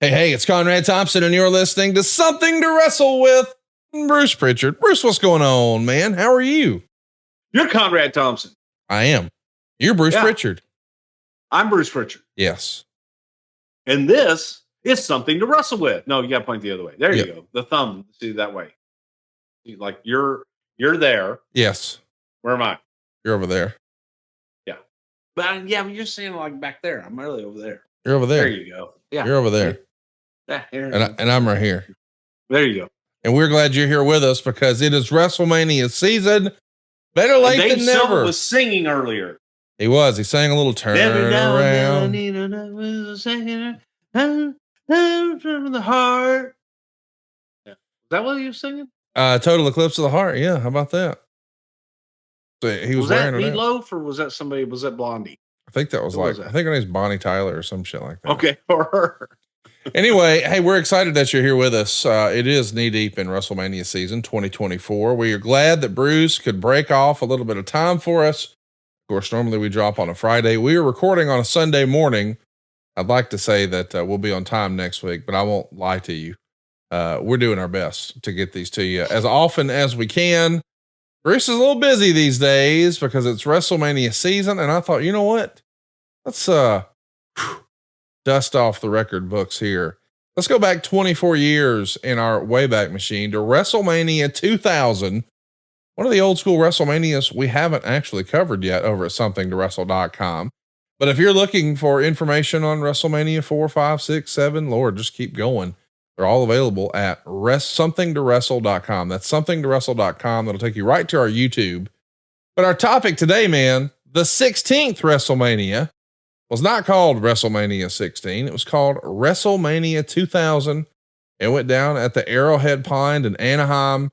Hey, it's Conrad Thompson, and you're listening to Something to Wrestle with Bruce Prichard. Bruce, what's going on, man? How are you? You're Conrad Thompson. I am. You're Bruce Prichard. I'm Bruce Prichard. Yes. And this is Something to Wrestle with. No, you got to point the other way. There you go. The thumb. See that way. Like you're there. Yes. Where am I? You're over there. Yeah. But you're saying like back there. I'm really over there. You're over there. There you go. Yeah. You're over there. Yeah. And I'm right here. There you go. And we're glad you're here with us because it is WrestleMania season. Better late than never. Was singing earlier. He was. He sang a little turn around. From the heart. Yeah. Is that what he was singing? Total Eclipse of the Heart. Yeah. How about that? So he was that wearing Meatloaf or was that somebody? Was that Blondie? I think that was I think her name's Bonnie Tyler or some shit like that. Okay. Or her. Anyway, hey, we're excited that you're here with us. It is knee deep in WrestleMania season 2024. We are glad that Bruce could break off a little bit of time for us. Of course, normally we drop on a Friday. We are recording on a Sunday morning. I'd like to say that we'll be on time next week, but I won't lie to you. We're doing our best to get these to you as often as we can. Bruce is a little busy these days because it's WrestleMania season. And I thought, you know what? Let's, dust off the record books here. Let's go back 24 years in our Wayback Machine to WrestleMania 2000. One of the old school WrestleManias we haven't actually covered yet over at somethingtowrestle.com. But if you're looking for information on WrestleMania 4, 5, 6, 7, Lord, just keep going. They're all available at somethingtowrestle.com. That's somethingtowrestle.com. That'll take you right to our YouTube. But our topic today, man, the 16th WrestleMania was not called WrestleMania 16. It was called WrestleMania 2000. It went down at the Arrowhead Pond in Anaheim.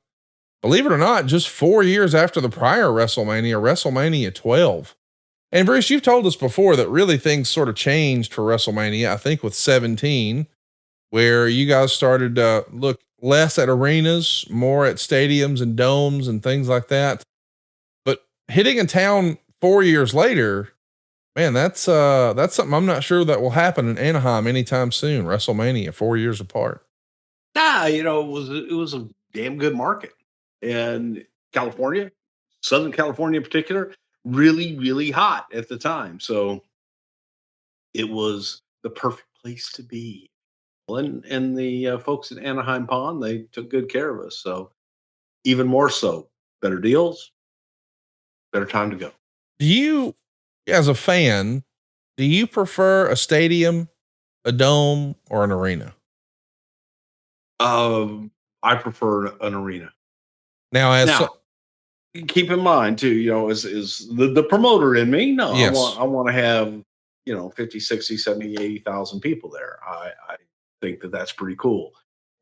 Believe it or not, just 4 years after the prior WrestleMania, WrestleMania 12. And Bruce, you've told us before that really things sort of changed for WrestleMania, I think with 17, where you guys started to look less at arenas, more at stadiums and domes and things like that. But hitting a town 4 years later, man, that's something I'm not sure that will happen in Anaheim anytime soon. WrestleMania 4 years apart. It was a damn good market. And California, Southern California in particular, really, really hot at the time. So it was the perfect place to be. And the folks at Anaheim Pond, they took good care of us. So even more so, better deals, better time to go. Do you, as a fan, do you prefer a stadium, a dome, or an arena? I prefer an arena. Now, keep in mind too, is the promoter in me? No, yes. I want to have, 50, 60, 70, 80,000 people there. I think that that's pretty cool.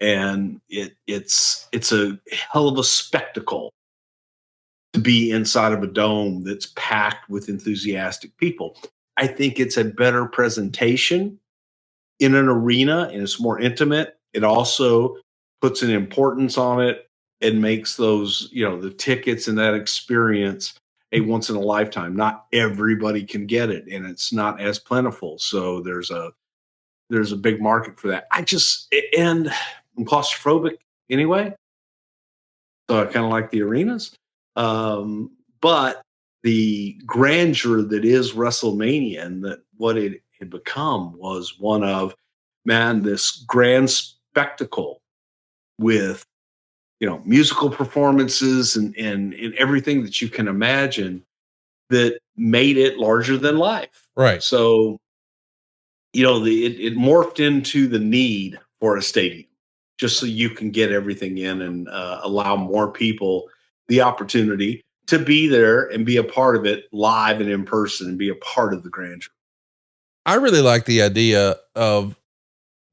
And it's a hell of a spectacle to be inside of a dome that's packed with enthusiastic people. I think it's a better presentation in an arena and it's more intimate. It also puts an importance on it and makes those, the tickets and that experience a once in a lifetime. Not everybody can get it and it's not as plentiful. So there's a big market for that. And I'm claustrophobic anyway. So I kind of like the arenas. But the grandeur that is WrestleMania and that what it had become was one of, this grand spectacle with, musical performances and everything that you can imagine that made it larger than life. Right. So, it morphed into the need for a stadium just so you can get everything in and allow more people the opportunity to be there and be a part of it live and in person and be a part of the grandeur. I really like the idea of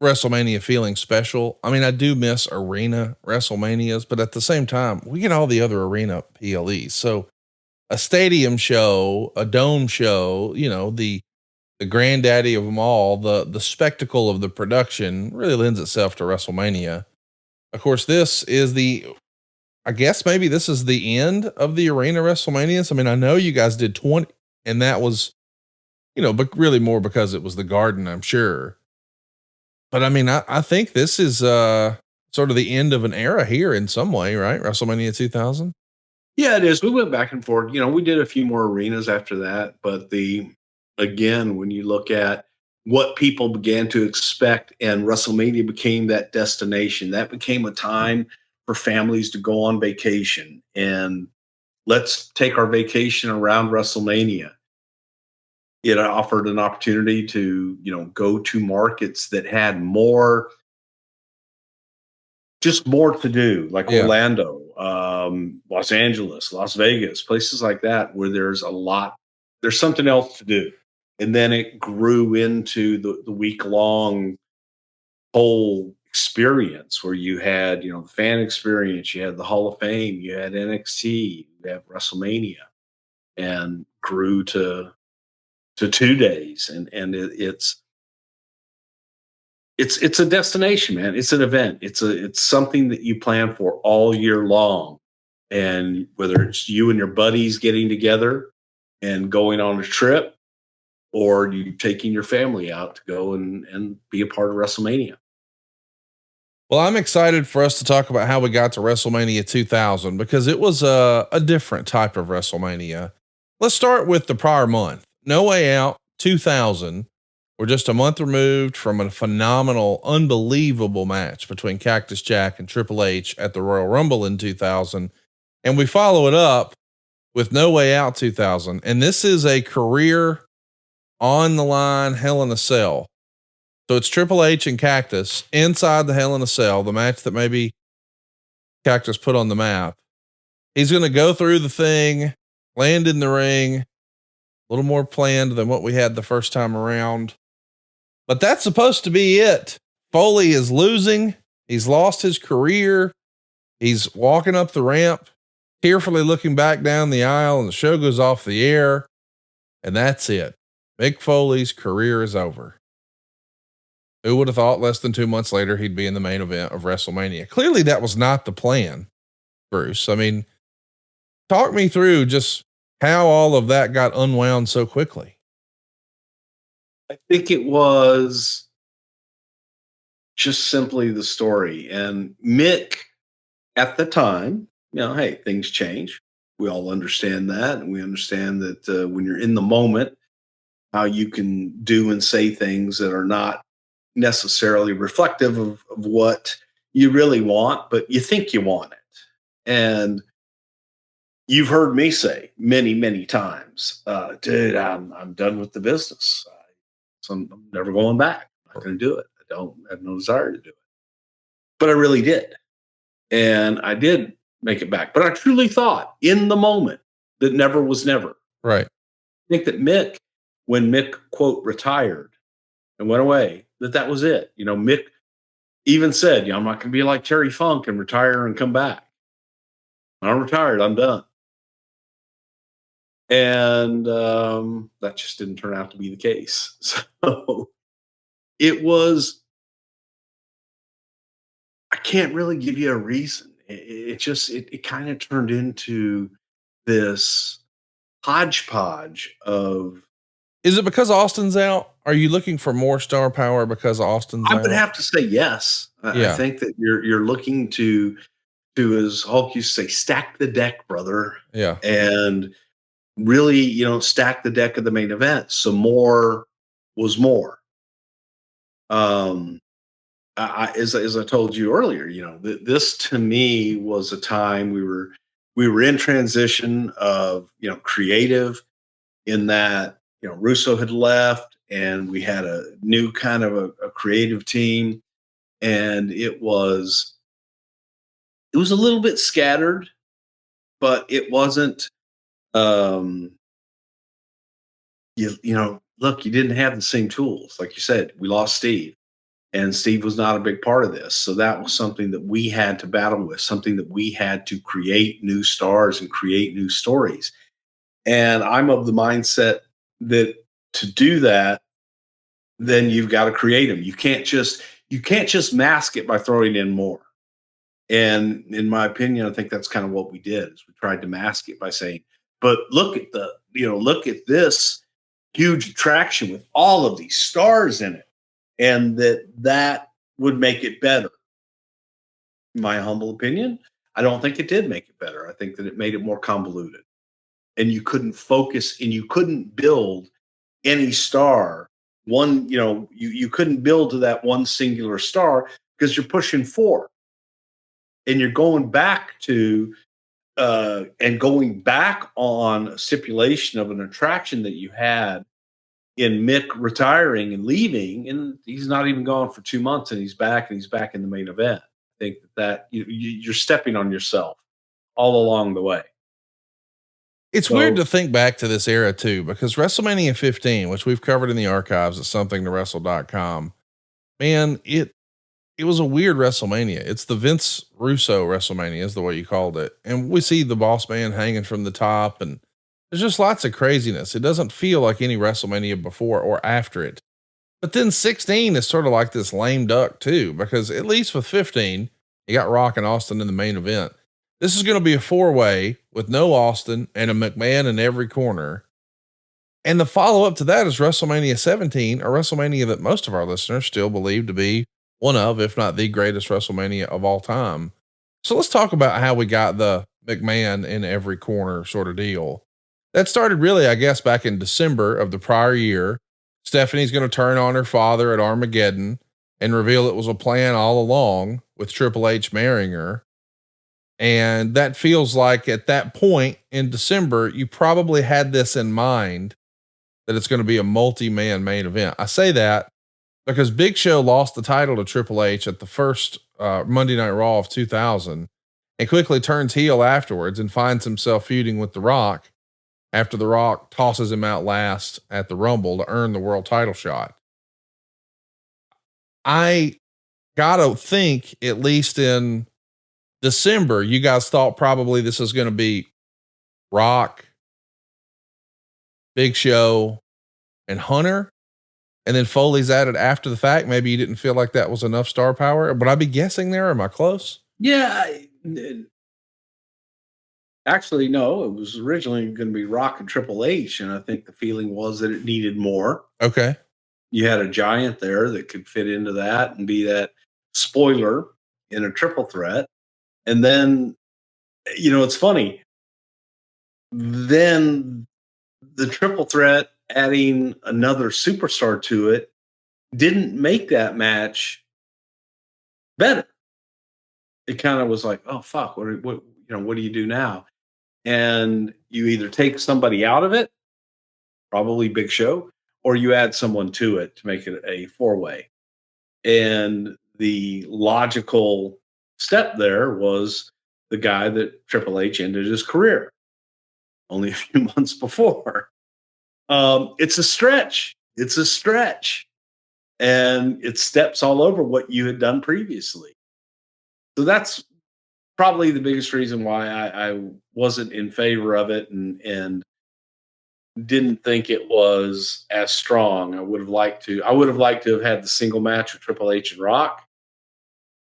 WrestleMania feeling special. I mean, I do miss arena WrestleManias, but at the same time, we get all the other arena PLEs. So a stadium show, a dome show, the granddaddy of them all, the spectacle of the production really lends itself to WrestleMania. Of course, this is I guess maybe this is the end of the arena WrestleManias. I mean, I know you guys did 20 and that was, but really more because it was the Garden, I'm sure. But I mean, I think this is sort of the end of an era here in some way, right? WrestleMania 2000. Yeah, it is. We went back and forth. We did a few more arenas after that, but again, when you look at what people began to expect, and WrestleMania became that destination, that became a time for families to go on vacation, and let's take our vacation around WrestleMania. It offered an opportunity to, go to markets that had just more to do, like Yeah. Orlando, Los Angeles, Las Vegas, places like that, where there's something else to do. And then it grew into the week long whole experience where you had, the fan experience, you had the Hall of Fame, you had NXT, you have WrestleMania, and grew to 2 days. And it's a destination, man. It's an event. It's something that you plan for all year long. And whether it's you and your buddies getting together and going on a trip, or you taking your family out to go and be a part of WrestleMania. Well, I'm excited for us to talk about how we got to WrestleMania 2000 because it was a different type of WrestleMania. Let's start with the prior month. No Way Out 2000. We're just a month removed from a phenomenal, unbelievable match between Cactus Jack and Triple H at the Royal Rumble in 2000. And we follow it up with No Way Out 2000. And this is a career on the line Hell in a Cell. So it's Triple H and Cactus inside the Hell in a Cell, the match that maybe Cactus put on the map. He's going to go through the thing, land in the ring, a little more planned than what we had the first time around. But that's supposed to be it. Foley is losing. He's lost his career. He's walking up the ramp, tearfully looking back down the aisle, and the show goes off the air. And that's it. Mick Foley's career is over. Who would have thought less than 2 months later he'd be in the main event of WrestleMania? Clearly that was not the plan, Bruce. I mean, talk me through just how all of that got unwound so quickly. I think it was just simply the story. And Mick, at the time, hey, things change. We all understand that. And we understand that when you're in the moment, how you can do and say things that are not necessarily reflective of what you really want, but you think you want it. And you've heard me say many, many times, dude, I'm done with the business. So I'm never going back. I'm not going to do it. I don't have no desire to do it. But I really did. And I did make it back. But I truly thought in the moment that never was never. Right. I think that Mick, when Mick, quote, retired and went away, that was it. Mick even said, I'm not going to be like Terry Funk and retire and come back. I'm retired. I'm done. And that just didn't turn out to be the case. So it was, I can't really give you a reason. It kind of turned into this hodgepodge of. Is it because Austin's out? Are you looking for more star power because Austin's out? I would have to say yes. I think that you're looking to, as Hulk used to say, stack the deck, brother. Yeah. And really, stack the deck of the main event. So more was more. As I told you earlier, this to me was a time we were in transition of, creative, in that, Russo had left and we had a new kind of a creative team, and it was a little bit scattered, but it wasn't, look, you didn't have the same tools. Like you said, we lost Steve, and Steve was not a big part of this. So that was something that we had to battle with, something that we had to create new stars and create new stories. And I'm of the mindset that to do that, then you've got to create them. You can't just mask it by throwing in more. And in my opinion, I think that's kind of what we did, is we tried to mask it by saying, but look at look at this huge attraction with all of these stars in it. and that would make it better. In my humble opinion, I don't think it did make it better. I think that it made it more convoluted, and you couldn't focus and you couldn't build any star. One, you couldn't build to that one singular star because you're pushing four, and you're going back to and going back on a stipulation of an attraction that you had in Mick retiring and leaving, and he's not even gone for 2 months, and he's back in the main event. I think that you're stepping on yourself all along the way. It's weird to think back to this era too, because WrestleMania 15, which we've covered in the archives at somethingtowrestle.com, man, it was a weird WrestleMania. It's the Vince Russo WrestleMania is the way you called it. And we see the boss man hanging from the top, and there's just lots of craziness. It doesn't feel like any WrestleMania before or after it. But then 16 is sort of like this lame duck too, because at least with 15, you got Rock and Austin in the main event. This is going to be a 4-way with no Austin and a McMahon in every corner. And the follow up to that is WrestleMania 17, a WrestleMania that most of our listeners still believe to be one of, if not the greatest WrestleMania of all time. So let's talk about how we got the McMahon in every corner sort of deal. That started really, I guess, back in December of the prior year. Stephanie's going to turn on her father at Armageddon and reveal it was a plan all along with Triple H marrying her. And that feels like at that point in December, you probably had this in mind that it's going to be a multi-man main event. I say that because Big Show lost the title to Triple H at the first Monday Night Raw of 2000 and quickly turns heel afterwards and finds himself feuding with The Rock after The Rock tosses him out last at the Rumble to earn the world title shot. I gotta think, at least in December, you guys thought probably this is going to be Rock, Big Show, and Hunter. And then Foley's added after the fact. Maybe you didn't feel like that was enough star power. Would I be guessing there? Am I close? Yeah. Actually, no, it was originally going to be Rock and Triple H. And I think the feeling was that it needed more. Okay. You had a giant there that could fit into that and be that spoiler in a triple threat. And then, it's funny. Then the triple threat, adding another superstar to it, didn't make that match better. It kind of was like, oh fuck, what do you do now? And you either take somebody out of it, probably Big Show, or you add someone to it to make it a 4-way. And the logical step there was the guy that Triple H ended his career only a few months before. It's a stretch. And it steps all over what you had done previously. So that's probably the biggest reason why I wasn't in favor of it and didn't think it was as strong. I would have liked to have had the single match with Triple H and Rock.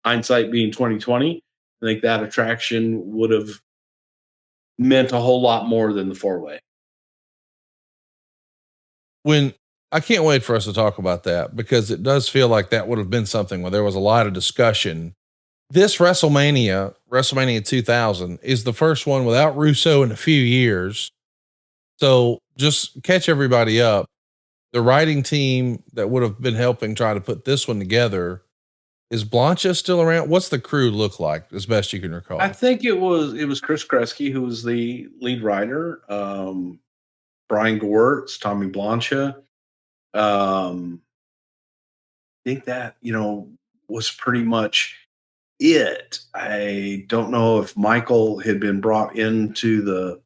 Hindsight being 2020, I think that attraction would have meant a whole lot more than the 4-way. When I can't wait for us to talk about that, because it does feel like that would have been something where there was a lot of discussion. This WrestleMania 2000 is the first one without Russo in a few years. So just catch everybody up. The writing team that would have been helping try to put this one together, is Blancha still around? What's the crew look like as best you can recall? I think it was Chris Kresge who was the lead writer. Brian Gewirtz, Tommy Blancha. I think that, was pretty much it. I don't know if Michael had been brought into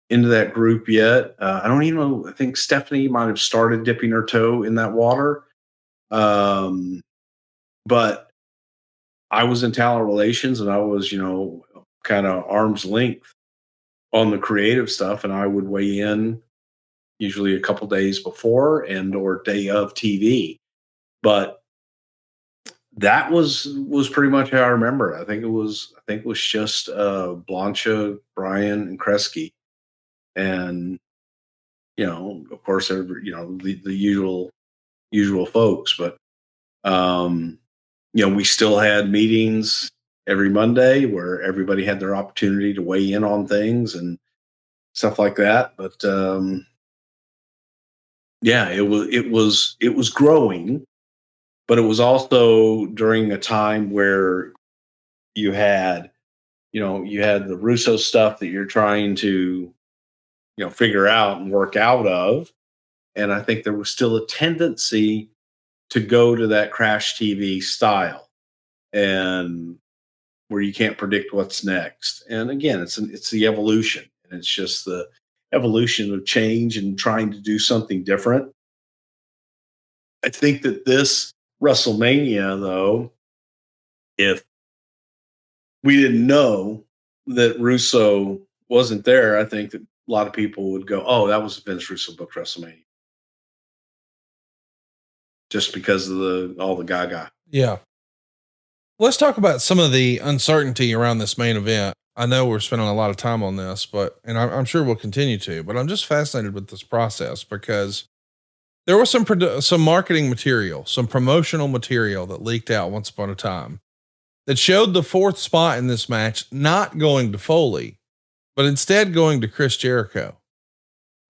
that group yet. I don't even know. I think Stephanie might have started dipping her toe in that water. But I was in talent relations, and I was, kind of arm's length on the creative stuff, and I would weigh in usually a couple days before and or day of TV. But that was pretty much how I remember it. I think it was just Blancha, Brian, and Kresge. And, of course, the usual, usual folks. But, we still had meetings every Monday where everybody had their opportunity to weigh in on things and stuff like that. But, yeah, it was growing, but it was also during a time where you had, you had the Russo stuff that you're trying to, figure out and work out of. And I think there was still a tendency to go to that crash TV style, and where you can't predict what's next. And again, it's the evolution, and it's just the evolution of change and trying to do something different. I think that this WrestleMania, though, if we didn't know that Russo wasn't there, I think that a lot of people would go, "Oh, that was Vince Russo booked WrestleMania," just because of all the Gaga. Yeah. Let's talk about some of the uncertainty around this main event. I know we're spending a lot of time on this, and I'm sure we'll continue to, but I'm just fascinated with this process because there was some marketing material, some promotional material that leaked out once upon a time that showed the fourth spot in this match not going to Foley, but instead going to Chris Jericho.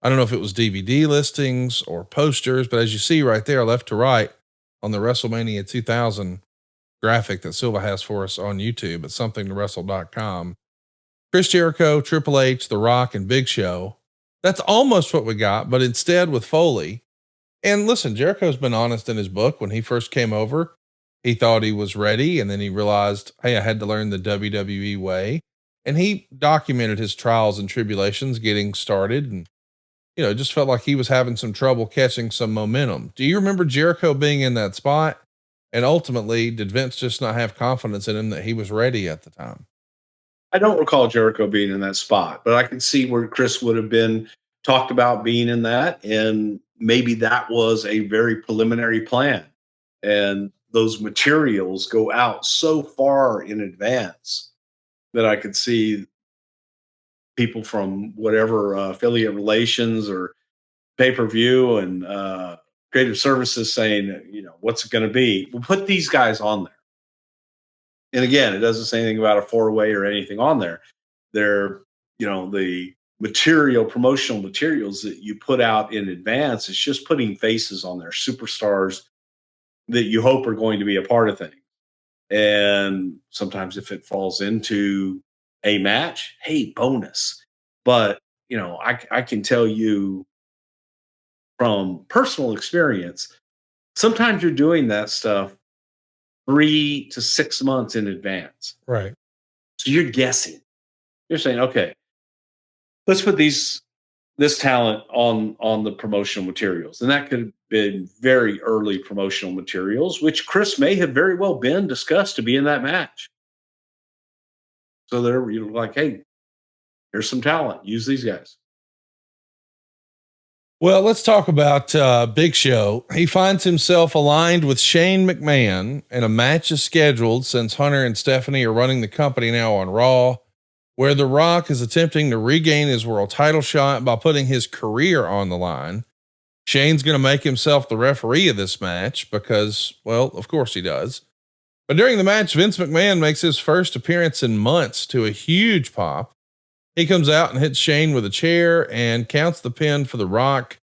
I don't know if it was DVD listings or posters, but as you see right there, left to right on the WrestleMania 2000 graphic that Silva has for us on YouTube at somethingtowrestle.com, Chris Jericho, Triple H, The Rock, and Big Show. That's almost what we got, but instead with Foley. And listen, Jericho's been honest in his book. When he first came over, he thought he was ready, and then he realized, hey, I had to learn the WWE way. And he documented his trials and tribulations getting started, and just felt like he was having some trouble catching some momentum. Do you remember Jericho being in that spot? And ultimately, did Vince just not have confidence in him that he was ready at the time? I don't recall Jericho being in that spot, but I can see where Chris would have been talked about being in that. And maybe that was a very preliminary plan. And those materials go out so far in advance that I could see people from whatever affiliate relations or pay-per-view and creative services saying, what's it going to be? We'll put these guys on there. And again, it doesn't say anything about a four-way or anything on there. They're, the promotional materials that you put out in advance, it's just putting faces on there, superstars that you hope are going to be a part of things. And sometimes if it falls into a match, hey, bonus. But, I can tell you from personal experience, sometimes you're doing that stuff 3 to 6 months in advance. Right. So you're guessing. You're saying, okay, let's put this talent on the promotional materials. And that could have been very early promotional materials, which Chris may have very well been discussed to be in that match. So you're like, hey, here's some talent. Use these guys. Well, let's talk about Big Show. He finds himself aligned with Shane McMahon, and a match is scheduled since Hunter and Stephanie are running the company now on Raw, where The Rock is attempting to regain his world title shot by putting his career on the line. Shane's going to make himself the referee of this match because, well, of course he does. But during the match, Vince McMahon makes his first appearance in months to a huge pop. He comes out and hits Shane with a chair and counts the pin for The Rock,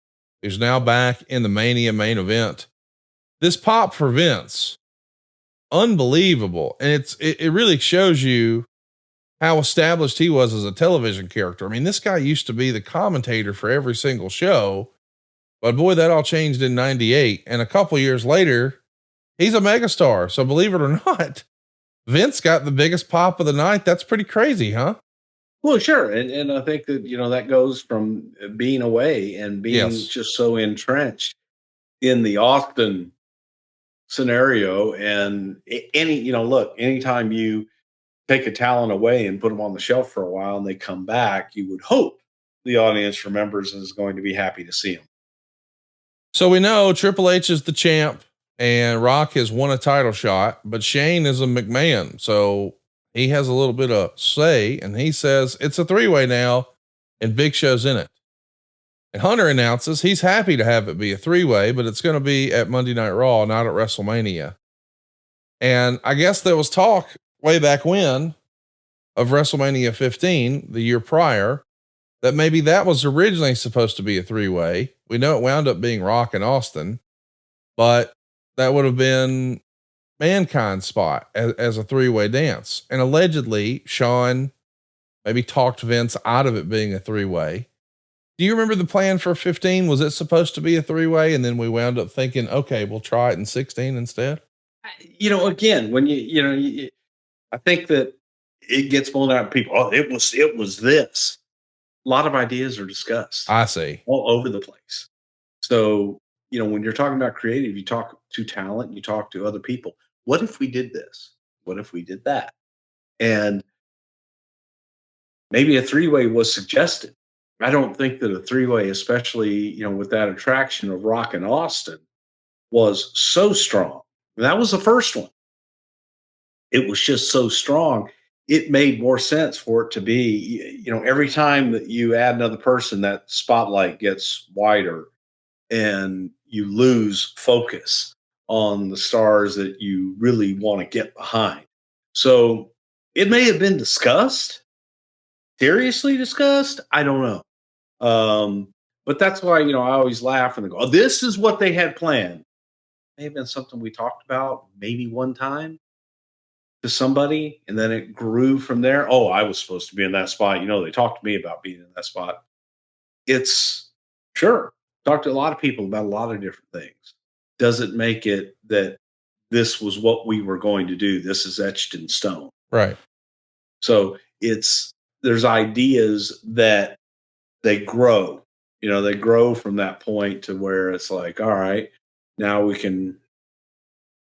who's now back in the Mania main event. This pop for Vince, unbelievable. And it really shows you how established he was as a television character. I mean, this guy used to be the commentator for every single show, but boy, that all changed in 98. And a couple years later, he's a megastar. So believe it or not, Vince got the biggest pop of the night. That's pretty crazy, huh? Well, sure. And I think that, that goes from being away and being just so entrenched in the Austin scenario. And anytime you take a talent away and put them on the shelf for a while and they come back, you would hope the audience remembers and is going to be happy to see them. So we know Triple H is the champ and Rock has won a title shot, but Shane is a McMahon. So he has a little bit of say, and he says it's a three-way now and Big Show's in it. And Hunter announces he's happy to have it be a 3-way, but it's going to be at Monday Night Raw, not at WrestleMania. And I guess there was talk way back when of WrestleMania 15, the year prior, that maybe that was originally supposed to be a 3-way. We know it wound up being Rock and Austin, but that would have been Mankind's spot as a 3-way dance. And allegedly Sean maybe talked Vince out of it being a 3-way. Do you remember the plan for 15? Was it supposed to be a 3-way? And then we wound up thinking, okay, we'll try it in 16 instead. Again, when I think that it gets blown out of people. Oh, it was this. A lot of ideas are discussed. I see. All over the place. So, when you're talking about creative, you talk to talent, you talk to other people. What if we did this? What if we did that? And maybe a 3-way was suggested. I don't think that a 3-way, especially, with that attraction of Rock and Austin, was so strong. And that was the first one. It was just so strong. It made more sense for it to be, every time that you add another person, that spotlight gets wider and you lose focus on the stars that you really want to get behind. So it may have been discussed, seriously discussed. I don't know. But that's why, I always laugh and go, oh, this is what they had planned. May have been something we talked about maybe one time to somebody, and then it grew from there. Oh, I was supposed to be in that spot. They talked to me about being in that spot. It's sure. Talked to a lot of people about a lot of different things. Doesn't make it that this was what we were going to do. This is etched in stone. Right. So there's ideas that they grow. They grow from that point to where it's like, all right, now we can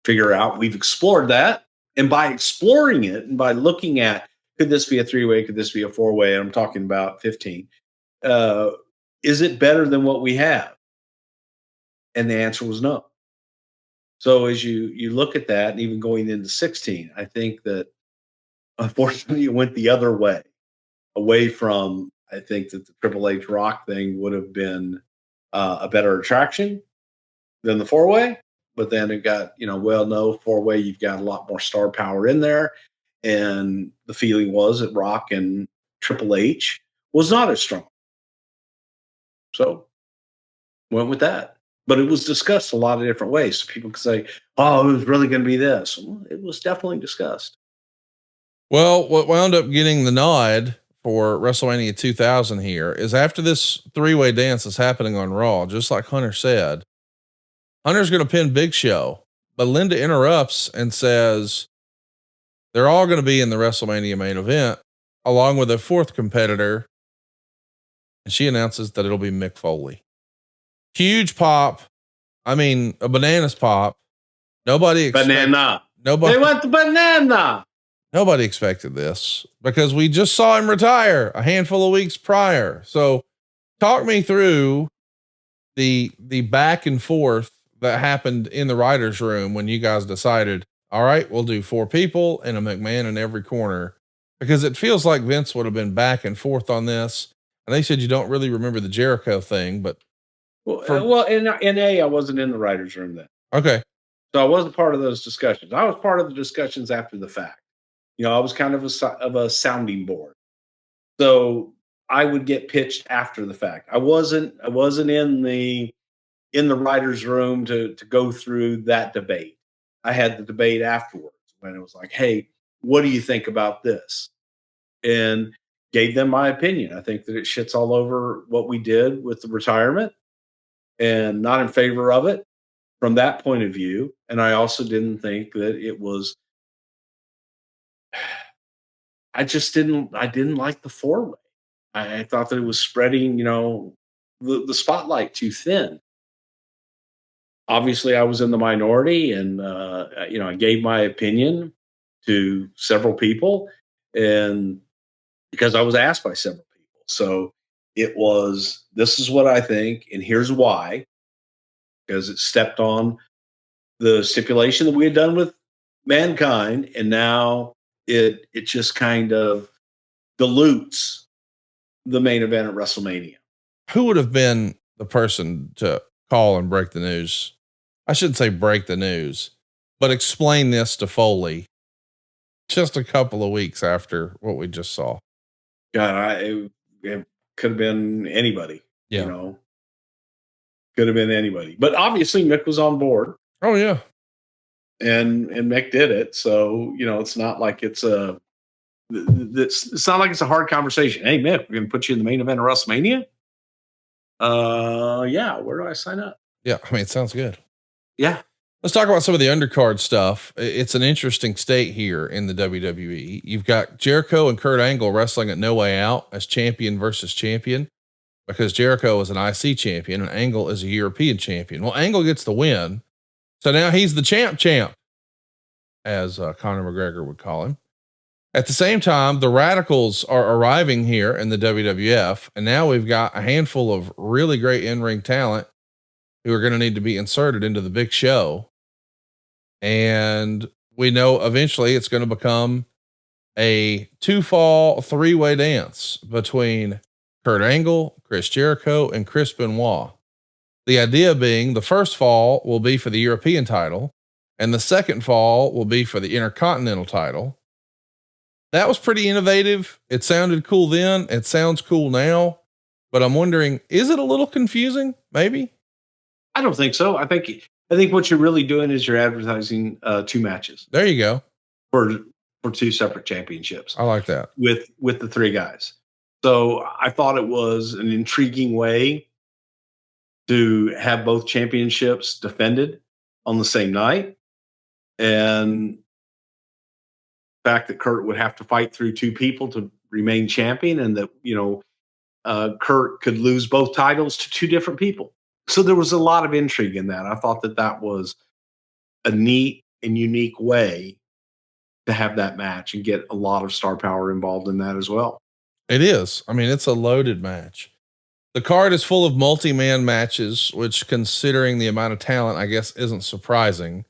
figure out we've explored that. And by exploring it and by looking at, could this be a 3-way? Could this be a 4-way? And I'm talking about 15. Is it better than what we have? And the answer was no. So as you look at that, and even going into 16, I think that unfortunately it went the other way, away from, I think that the Triple H Rock thing would have been a better attraction than the 4-way. But then it got, no, 4-way, you've got a lot more star power in there. And the feeling was that Rock and Triple H was not as strong. So went with that. But it was discussed a lot of different ways. So people could say, oh, it was really going to be this. Well, it was definitely discussed. Well, what wound up getting the nod for WrestleMania 2000 here is after this 3-way dance is happening on Raw, just like Hunter said, Hunter's going to pin Big Show, but Linda interrupts and says they're all going to be in the WrestleMania main event along with a fourth competitor. And she announces that it'll be Mick Foley. Huge pop. I mean, a bananas pop. Nobody want the banana. Nobody expected this because we just saw him retire a handful of weeks prior. So talk me through the back and forth that happened in the writer's room when you guys decided, all right, we'll do 4 people and a McMahon in every corner, because it feels like Vince would have been back and forth on this. And they said you don't really remember the Jericho thing, but in I wasn't in the writer's room then. Okay. So I wasn't part of those discussions. I was part of the discussions after the fact. I was kind of a sounding board. So I would get pitched after the fact. I wasn't in the writer's room to go through that debate. I had the debate afterwards when it was like, hey, what do you think about this? And gave them my opinion. I think that it shits all over what we did with the retirement and not in favor of it from that point of view. And I also didn't think that it was, I didn't like the 4-way. I thought that it was spreading, the spotlight too thin. Obviously I was in the minority and, I gave my opinion to several people, and because I was asked by several people. So it was, this is what I think, and here's why, because it stepped on the stipulation that we had done with Mankind. And now it just kind of dilutes the main event at WrestleMania. who would have been the person to call and break the news? I shouldn't say break the news, but explain this to Foley just a couple of weeks after what we just saw. God, it could have been anybody. Yeah. You know, could have been anybody. But obviously, Mick was on board. Oh yeah, and Mick did it. So it's not like it's it's not like it's a hard conversation. Hey, Mick, we're going to put you in the main event of WrestleMania. Yeah. Where do I sign up? Yeah. I mean, it sounds good. Yeah. Let's talk about some of the undercard stuff. It's an interesting state here in the WWE. You've got Jericho and Kurt Angle wrestling at No Way Out as champion versus champion, because Jericho is an IC champion and Angle is a European champion. Well, Angle gets the win. So now he's the champ, as Conor McGregor would call him. At the same time, the Radicals are arriving here in the WWF, and now we've got a handful of really great in-ring talent who are going to need to be inserted into the big show. And we know eventually it's going to become a 2-fall 3-way dance between Kurt Angle, Chris Jericho, and Chris Benoit. The idea being the first fall will be for the European title, and the second fall will be for the Intercontinental title. That was pretty innovative. It sounded cool then. It sounds cool now, but I'm wondering, is it a little confusing? Maybe. I don't think so. I think what you're really doing is you're advertising 2 matches. There you go. For 2 separate championships. I like that. With the 3 guys. So I thought it was an intriguing way to have both championships defended on the same night. And the fact that Kurt would have to fight through 2 people to remain champion, and that, Kurt could lose both titles to 2 different people. So there was a lot of intrigue in that. I thought that was a neat and unique way to have that match and get a lot of star power involved in that as well. It is. I mean, it's a loaded match. The card is full of multi-man matches, which, considering the amount of talent, I guess isn't surprising.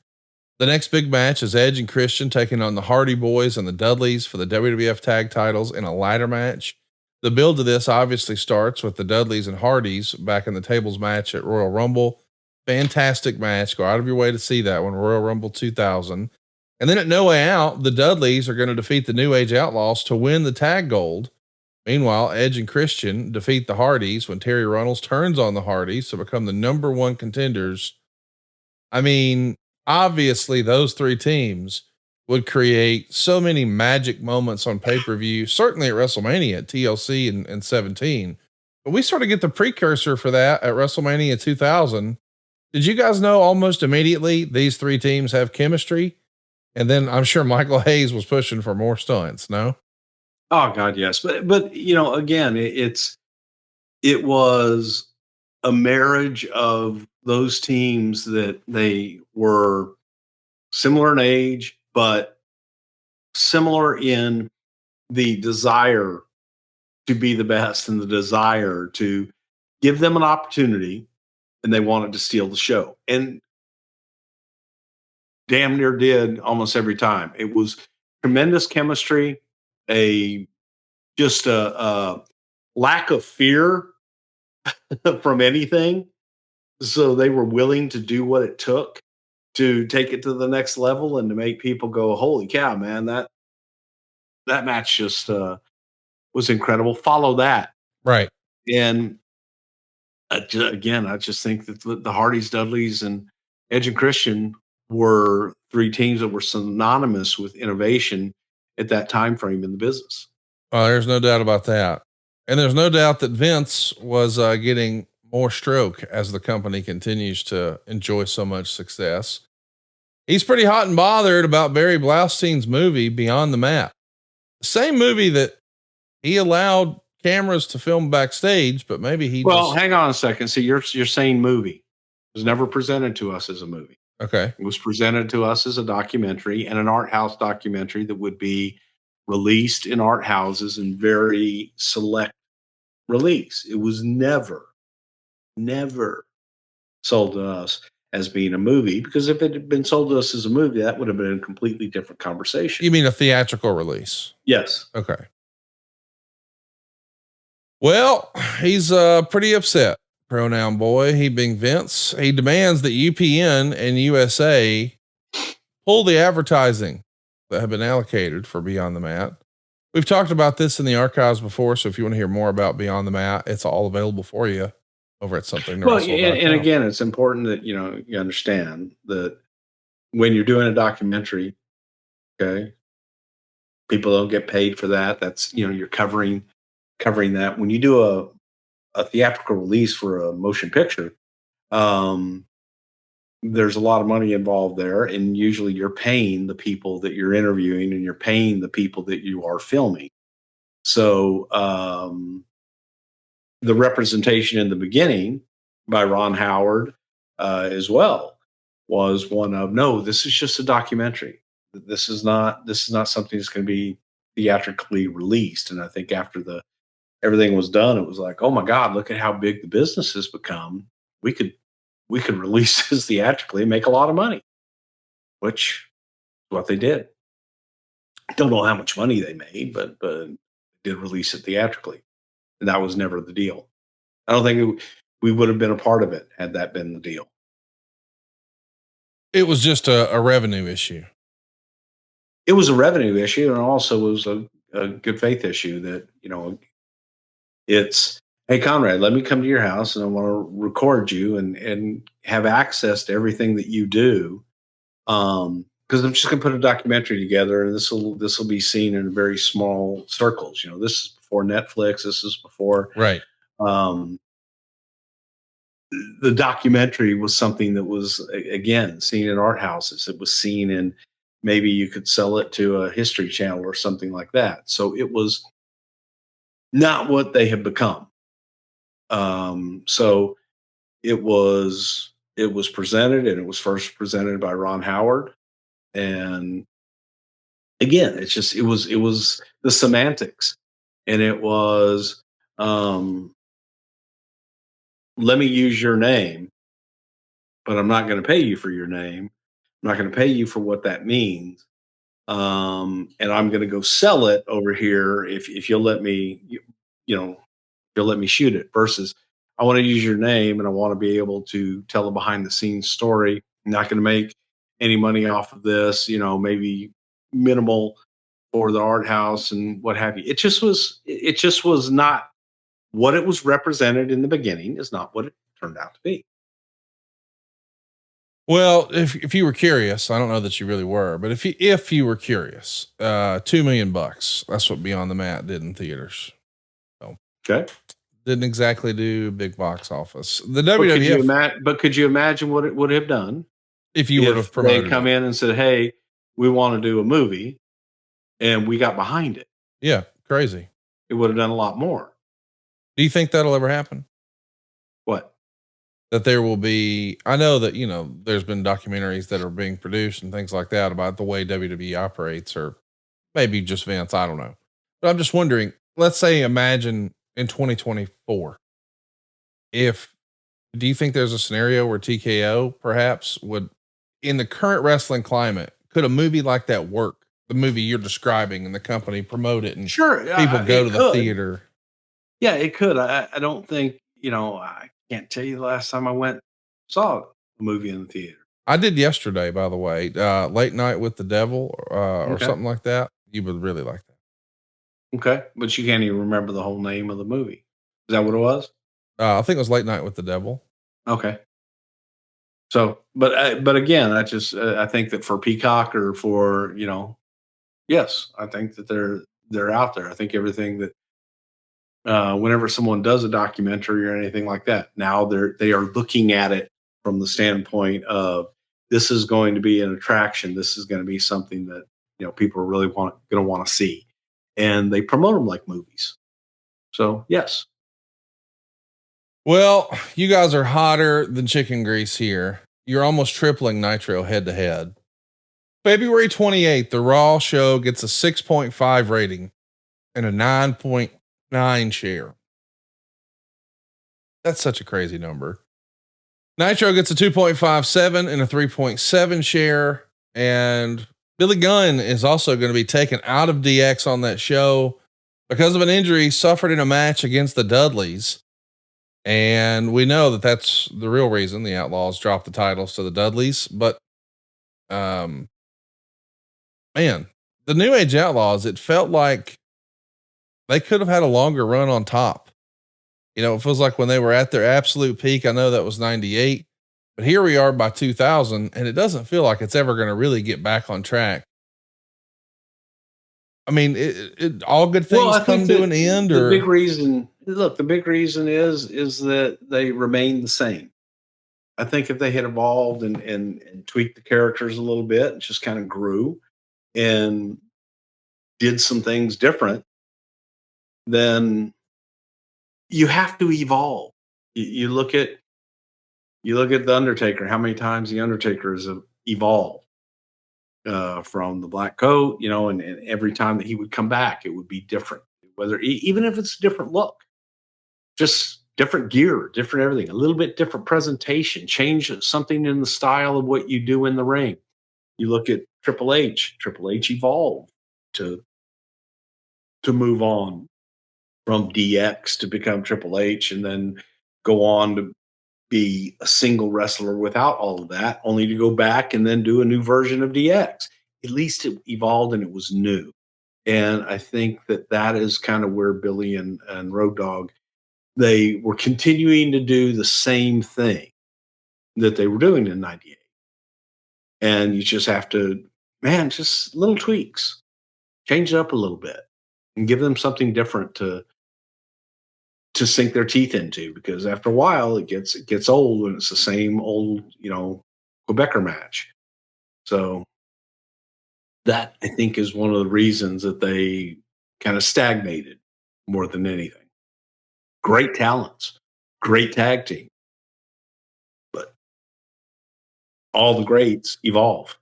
The next big match is Edge and Christian taking on the Hardy Boys and the Dudleys for the WWF tag titles in a ladder match. The build to this obviously starts with the Dudleys and Hardys back in the tables match at Royal Rumble. Fantastic match. Go out of your way to see that one, Royal Rumble 2000. And then at No Way Out, the Dudleys are going to defeat the New Age Outlaws to win the tag gold. Meanwhile, Edge and Christian defeat the Hardys when Terry Runnels turns on the Hardys to become the number 1 contenders. I mean, obviously those 3 teams would create so many magic moments on pay-per-view, certainly at WrestleMania, at TLC and 17. But we sort of get the precursor for that at WrestleMania 2000. Did you guys know almost immediately these 3 teams have chemistry? And then I'm sure Michael Hayes was pushing for more stunts. No? Oh God, yes. But again, it was a marriage of those teams that they were similar in age, but similar in the desire to be the best and the desire to give them an opportunity, and they wanted to steal the show. And damn near did almost every time. It was tremendous chemistry, just a lack of fear from anything. So they were willing to do what it took to take it to the next level and to make people go, holy cow, man, that match just was incredible. Follow that. Right. And again, I just think that the Hardys, Dudleys, and Edge and Christian were 3 teams that were synonymous with innovation at that time frame in the business. There's no doubt about that. And there's no doubt that Vince was getting more stroke as the company continues to enjoy so much success. He's pretty hot and bothered about Barry Blaustein's movie Beyond the Mat. Same movie that he allowed cameras to film backstage, but maybe hang on a second. See, you're saying movie. It was never presented to us as a movie. Okay. It was presented to us as a documentary, and an art house documentary that would be released in art houses in very select release. It was never sold to us as being a movie, because if it had been sold to us as a movie, that would have been a completely different conversation. You mean a theatrical release? Yes. Okay. Well, he's pretty upset. Pronoun boy, he being Vince. He demands that UPN and USA pull the advertising that have been allocated for Beyond the Mat. We've talked about this in the archives before, so if you want to hear more about Beyond the Mat, it's all available for you over at something. Well, and again, it's important that you understand that when you're doing a documentary, okay, people don't get paid for that. That's you're covering that. When you do a theatrical release for a motion picture, there's a lot of money involved there, and usually you're paying the people that you're interviewing, and you're paying the people that you are filming. So the representation in the beginning by Ron Howard as well was one of, no, this is just a documentary. This is not something that's going to be theatrically released. And I think after everything was done, it was like, oh my God, look at how big the business has become. We could release this theatrically and make a lot of money, which is what they did. Don't know how much money they made, but did release it theatrically. And that was never the deal. I don't think we would have been a part of it had that been the deal. It was just a revenue issue. It was a revenue issue, and also was a good faith issue that, it's, hey, Conrad, let me come to your house and I want to record you and have access to everything that you do. Because I'm just going to put a documentary together, and this will be seen in very small circles. This is before Netflix. This is before, right. The documentary was something that was, again, seen in art houses. It was seen in, maybe you could sell it to a History Channel or something like that. So it was not what they have become. So it was presented, and it was first presented by Ron Howard. And again, it was the semantics, and it was, let me use your name, but I'm not going to pay you for your name. I'm not going to pay you for what that means. And I'm going to go sell it over here if you'll let me, you'll let me shoot it, versus I want to use your name and I want to be able to tell a behind the scenes story. I'm not going to make any money off of this, maybe minimal for the art house and what have you. It just was not what it was represented in the beginning, is not what it turned out to be. Well, if you were curious, I don't know that you really were, but if you were curious, $2 million, that's what Beyond the Mat did in theaters. So, okay. Didn't exactly do big box office. The WWF, but could you imagine what it would have done if you would have promoted? They come in and said, "Hey, we want to do a movie," and we got behind it. Yeah, crazy. It would have done a lot more. Do you think that'll ever happen? What? That there will be, I know that, there's been documentaries that are being produced and things like that about the way WWE operates, or maybe just Vince. I don't know, but I'm just wondering, let's say, imagine in 2024, do you think there's a scenario where TKO perhaps would, in the current wrestling climate, could a movie like that work? The movie you're describing, and the company promote it, and sure, people go to the theater. Yeah, it could. I don't think, I can't tell you the last time I saw a movie in the theater. I did yesterday, by the way, Late Night with the Devil, or something like that. You would really like that. Okay. But you can't even remember the whole name of the movie. Is that what it was? I think it was Late Night with the Devil. Okay. So, but again, I think that for Peacock, or for, yes, I think that they're out there. I think everything that, whenever someone does a documentary or anything like that, now they are looking at it from the standpoint of, this is going to be an attraction. This is going to be something that, people are really going to want to see, and they promote them like movies. So yes. Well, you guys are hotter than chicken grease here. You're almost tripling Nitro head to head. February 28th, the Raw show gets a 6.5 rating and a 9.9 share. That's such a crazy number. Nitro gets a 2.57 and a 3.7 share. And Billy Gunn is also going to be taken out of DX on that show. because of an injury he suffered in a match against the Dudleys. And we know that that's the real reason the Outlaws dropped the titles to the Dudleys. But, man, the New Age Outlaws, it felt like they could have had a longer run on top. You know, it feels like when they were at their absolute peak, I know that was 98, but here we are by 2000, and it doesn't feel like it's ever going to really get back on track. I mean, all good things come to an end. The big reason, look, the big reason is that they remain the same. I think if they had evolved and tweaked the characters a little bit and just kind of grew and did some things different, then you have to evolve. You look at the Undertaker. How many times the Undertaker has evolved from the black coat, you know, and every time that he would come back, it would be different. Whether even if it's a different look, just different gear, different everything, a little bit different presentation, change something in the style of what you do in the ring. You look at Triple H. Triple H evolved to move on from DX to become Triple H, and then go on to be a single wrestler without all of that, only to go back and then do a new version of DX. At least it evolved and it was new. And I think that is kind of where Billy and Road Dogg, they were continuing to do the same thing that they were doing in 98. And you just have to, man, just little tweaks, change it up a little bit and give them something different to sink their teeth into, because after a while it gets old and it's the same old, you know, Quebecer match. So that, I think, is one of the reasons that they kind of stagnated more than anything. Great talents, great tag team, but all the greats evolve.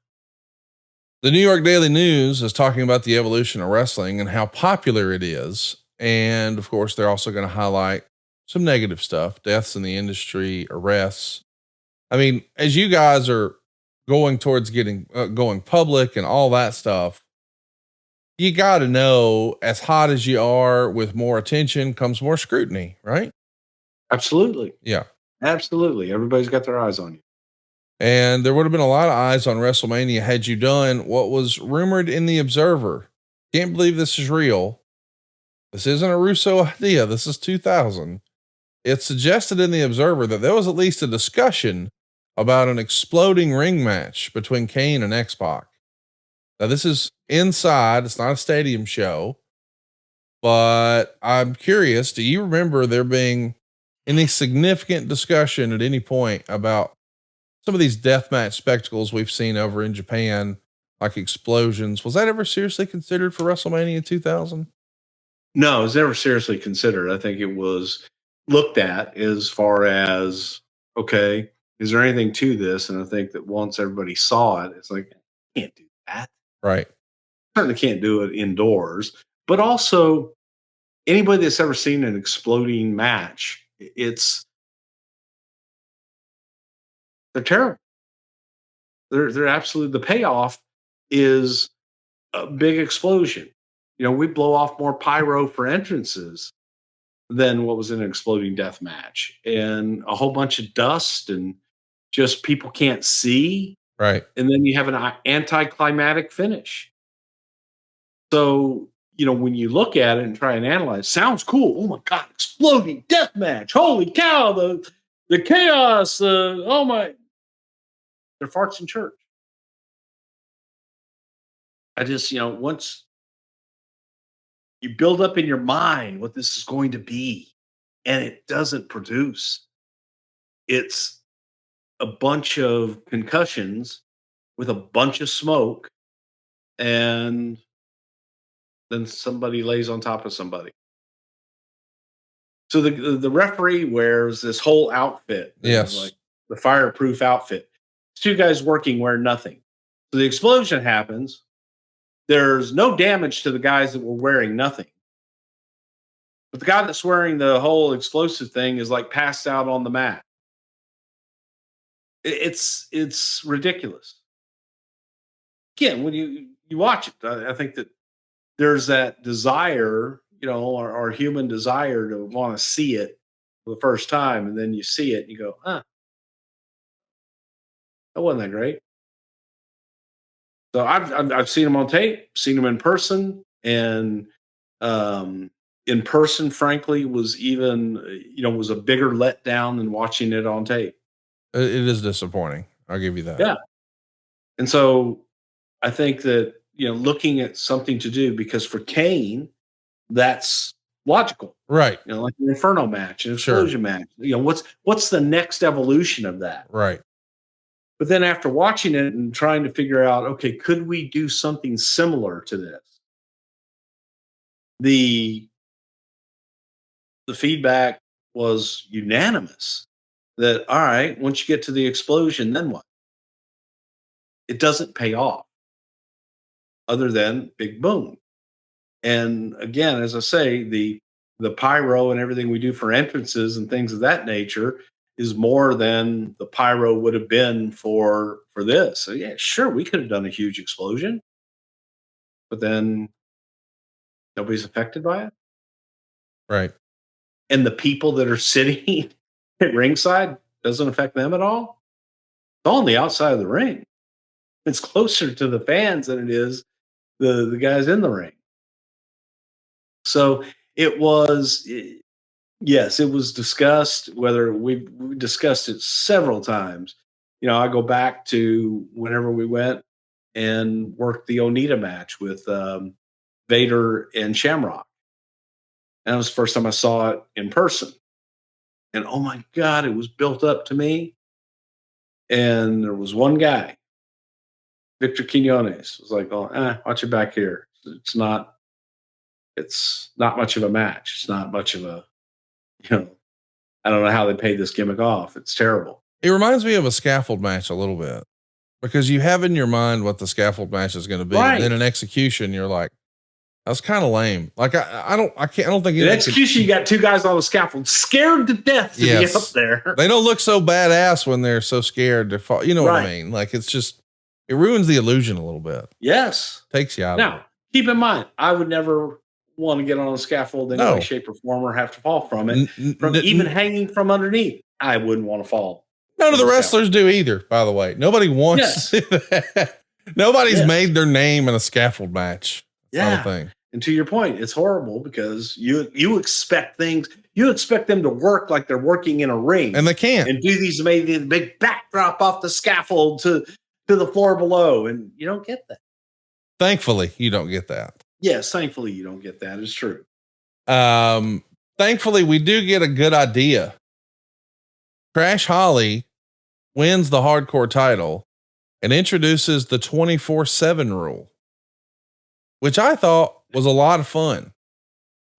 The New York Daily News is talking about the evolution of wrestling and how popular it is. And of course, they're also going to highlight some negative stuff, deaths in the industry, arrests. I mean, as you guys are going towards going public and all that stuff, you got to know, as hot as you are, with more attention comes more scrutiny, right? Absolutely. Yeah. Absolutely. Everybody's got their eyes on you. And there would have been a lot of eyes on WrestleMania had you done what was rumored in the Observer. Can't believe this is real. This isn't a Russo idea. This is 2000. It's suggested in the Observer that there was at least a discussion about an exploding ring match between Kane and X-Pac. Now, this is inside. It's not a stadium show, but I'm curious. Do you remember there being any significant discussion at any point about some of these deathmatch spectacles we've seen over in Japan, like explosions? Was that ever seriously considered for WrestleMania 2000? No, it was never seriously considered. I think it was looked at as far as, okay, is there anything to this? And I think that once everybody saw it, it's like, can't do that. Right. Certainly can't do it indoors. But also, anybody that's ever seen an exploding match, they're terrible. They're absolutely, the payoff is a big explosion. You know, we blow off more pyro for entrances than what was in an exploding death match, and a whole bunch of dust and just people can't see. Right. And then you have an anticlimactic finish. So, you know, when you look at it and try and analyze, sounds cool. Oh my God, exploding death match. Holy cow, the chaos. Oh my, they're farts in church. I just, you know, once you build up in your mind what this is going to be and it doesn't produce, it's a bunch of concussions with a bunch of smoke, and then somebody lays on top of somebody. So the referee wears this whole outfit. Yes. Like the fireproof outfit. Two guys working wear nothing. So the explosion happens. There's no damage to the guys that were wearing nothing. But the guy that's wearing the whole explosive thing is like passed out on the mat. It's ridiculous. Again, when you watch it, I think that there's that desire our human desire to want to see it for the first time, and then you see it and you go, that wasn't that great. So I've seen them on tape, seen them in person, and in person, frankly, was even was a bigger letdown than watching it on tape. It is disappointing. I'll give you that. Yeah, and so I think that looking at something to do, because for Kane, that's logical, Right. like an Inferno match, an Explosion match. What's the next evolution of that? Right. But then after watching it and trying to figure out, okay, could we do something similar to this? The feedback was unanimous that, all right, once you get to the explosion, then what? It doesn't pay off other than big boom. And again, as I say, the pyro and everything we do for entrances and things of that nature is more than the pyro would have been for this. So yeah, sure, we could have done a huge explosion, but then nobody's affected by it. Right. And the people that are sitting at ringside doesn't affect them at all. It's all on the outside of the ring. It's closer to the fans than it is the guys in the ring. So it was, yes, it was discussed. Whether we discussed it several times. I go back to whenever we went and worked the Onita match with Vader and Shamrock. And that was the first time I saw it in person. And oh my God, it was built up to me. And there was one guy, Victor Quinones, was like, "Oh, watch it back here. It's not much of a match. It's not much of a, I don't know how they paid this gimmick off. It's terrible." It reminds me of a scaffold match a little bit, because you have in your mind what the scaffold match is going to be. Right. And then in execution, you're like, that's kind of lame. Like I don't think in execution, you got two guys on the scaffold, scared to death to be up there. They don't look so badass when they're so scared to fall. You know what I mean? Like it ruins the illusion a little bit. Yes. Takes you out now, of it. Keep in mind, I would never want to get on a scaffold in any way, shape, or form, or have to fall from it. Even hanging from underneath, I wouldn't want to fall. None of the wrestlers do either, by the way. Nobody wants that. Nobody's made their name in a scaffold match. That's the thing. And to your point, it's horrible because you expect things. You expect them to work like they're working in a ring, and they can't. And do these amazing big backdrop off the scaffold to the floor below, and you don't get that. Thankfully, you don't get that. Yes, thankfully you don't get that. It's true. Thankfully, we do get a good idea. Crash Holly wins the hardcore title and introduces the 24/7 rule, which I thought was a lot of fun.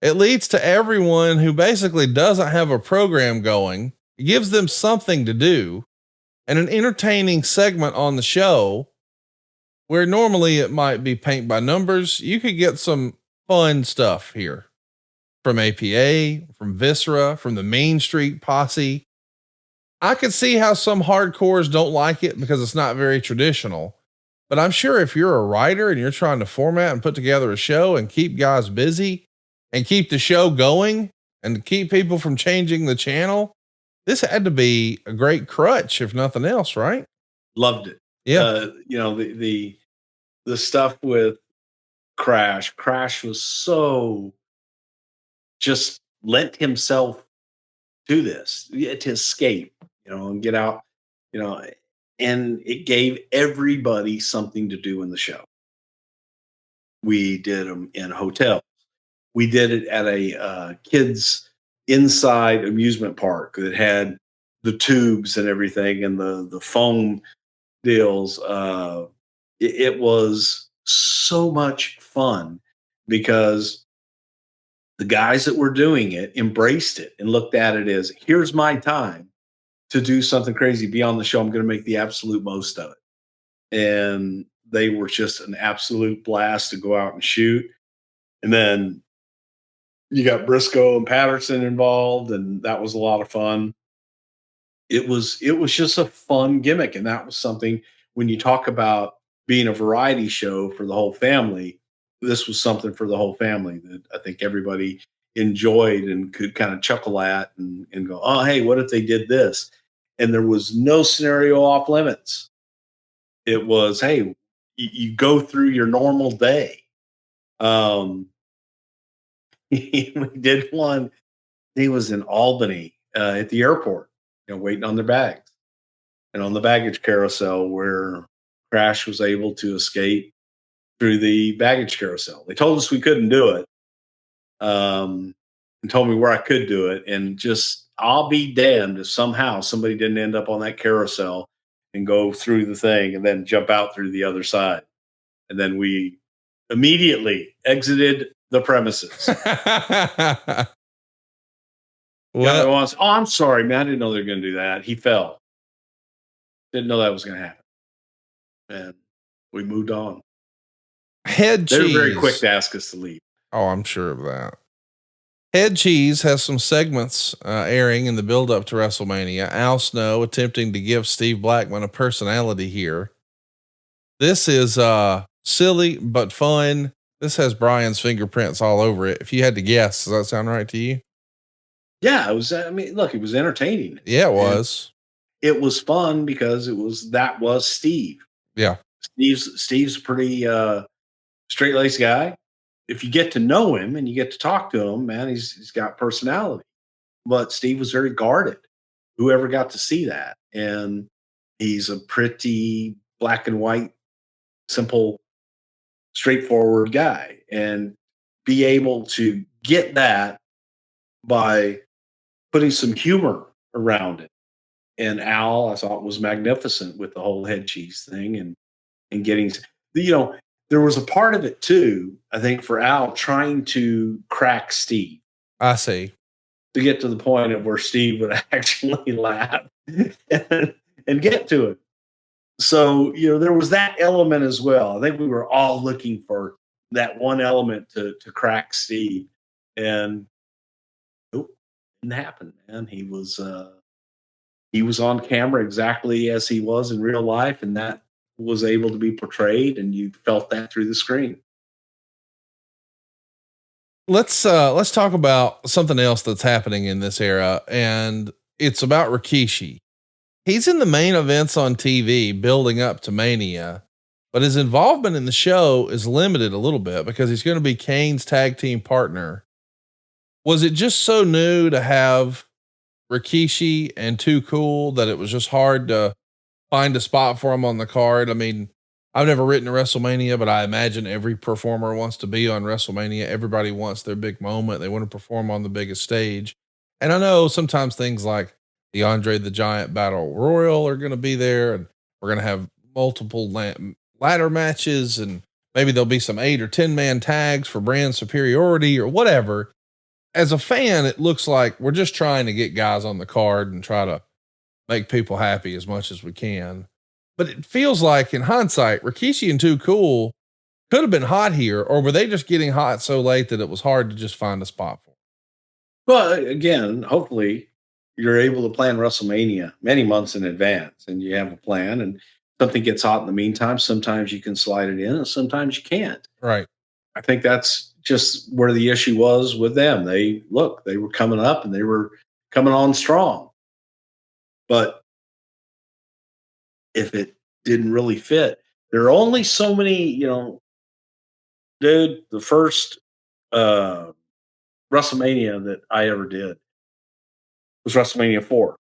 It leads to everyone who basically doesn't have a program going. It gives them something to do and an entertaining segment on the show where normally it might be paint by numbers. You could get some fun stuff here from APA, from Viscera, from the Main Street Posse. I could see how some hardcores don't like it because it's not very traditional. But I'm sure if you're a writer and you're trying to format and put together a show and keep guys busy and keep the show going and keep people from changing the channel, this had to be a great crutch, if nothing else, right? Loved it. Yeah. The stuff with Crash was so just lent himself to this, to escape, and get out, and it gave everybody something to do in the show. We did them in hotels. We did it at a kids inside amusement park that had the tubes and everything and the foam deals. It was so much fun because the guys that were doing it embraced it and looked at it as, here's my time to do something crazy beyond the show. I'm going to make the absolute most of it. And they were just an absolute blast to go out and shoot. And then you got Briscoe and Patterson involved, and that was a lot of fun. It was just a fun gimmick. And that was something, when you talk about being a variety show for the whole family, this was something for the whole family that I think everybody enjoyed and could kind of chuckle at and go, oh, hey, what if they did this? And there was no scenario off limits. It was, hey, you go through your normal day. We did one. He was in Albany at the airport, waiting on their bags, and on the baggage carousel where Crash was able to escape through the baggage carousel. They told us we couldn't do it, and told me where I could do it, and just I'll be damned if somehow somebody didn't end up on that carousel and go through the thing and then jump out through the other side. And then we immediately exited the premises. Well, oh, I'm sorry, man. I didn't know they were going to do that. He fell. Didn't know that was going to happen. And we moved on. Head They were Cheese. very quick to ask us to leave. Oh, I'm sure of that. Head Cheese has some segments airing in the build up to WrestleMania. Al Snow attempting to give Steve Blackman a personality here. This is silly but fun. This has Brian's fingerprints all over it. If you had to guess, does that sound right to you? Yeah, it was. I mean, look, it was entertaining. Yeah, it was. It was fun because that was Steve. Yeah. Steve's a pretty straight-laced guy. If you get to know him and you get to talk to him, man, he's got personality. But Steve was very guarded. Whoever got to see that, and he's a pretty black and white, simple, straightforward guy, and be able to get that by putting some humor around it. And Al, I thought, was magnificent with the whole head cheese thing and getting, there was a part of it too, I think, for Al trying to crack Steve. I see. To get to the point of where Steve would actually laugh and get to it. So, there was that element as well. I think we were all looking for that one element to crack Steve. And nope, didn't happen, man. He was on camera exactly as he was in real life, and that was able to be portrayed, and you felt that through the screen. Let's talk about something else that's happening in this era, and it's about Rikishi. He's in the main events on TV building up to Mania, but his involvement in the show is limited a little bit because he's going to be Kane's tag team partner. Was it just so new to have Rikishi and Too Cool that it was just hard to find a spot for him on the card? I mean, I've never written a WrestleMania, but I imagine every performer wants to be on WrestleMania. Everybody wants their big moment. They want to perform on the biggest stage. And I know sometimes things like the Andre the Giant Battle Royal are going to be there, and we're going to have multiple ladder matches, and maybe there'll be some 8 or 10 man tags for brand superiority or whatever. As a fan, it looks like we're just trying to get guys on the card and try to make people happy as much as we can. But it feels like in hindsight, Rikishi and Too Cool could have been hot here, or were they just getting hot so late that it was hard to just find a spot for them? Well, again, hopefully you're able to plan WrestleMania many months in advance, and you have a plan, and something gets hot in the meantime. Sometimes you can slide it in, and sometimes you can't. Right. I think that's just where the issue was with them. They were coming up and they were coming on strong. But if it didn't really fit, there are only so many, dude, the first WrestleMania that I ever did was WrestleMania 4.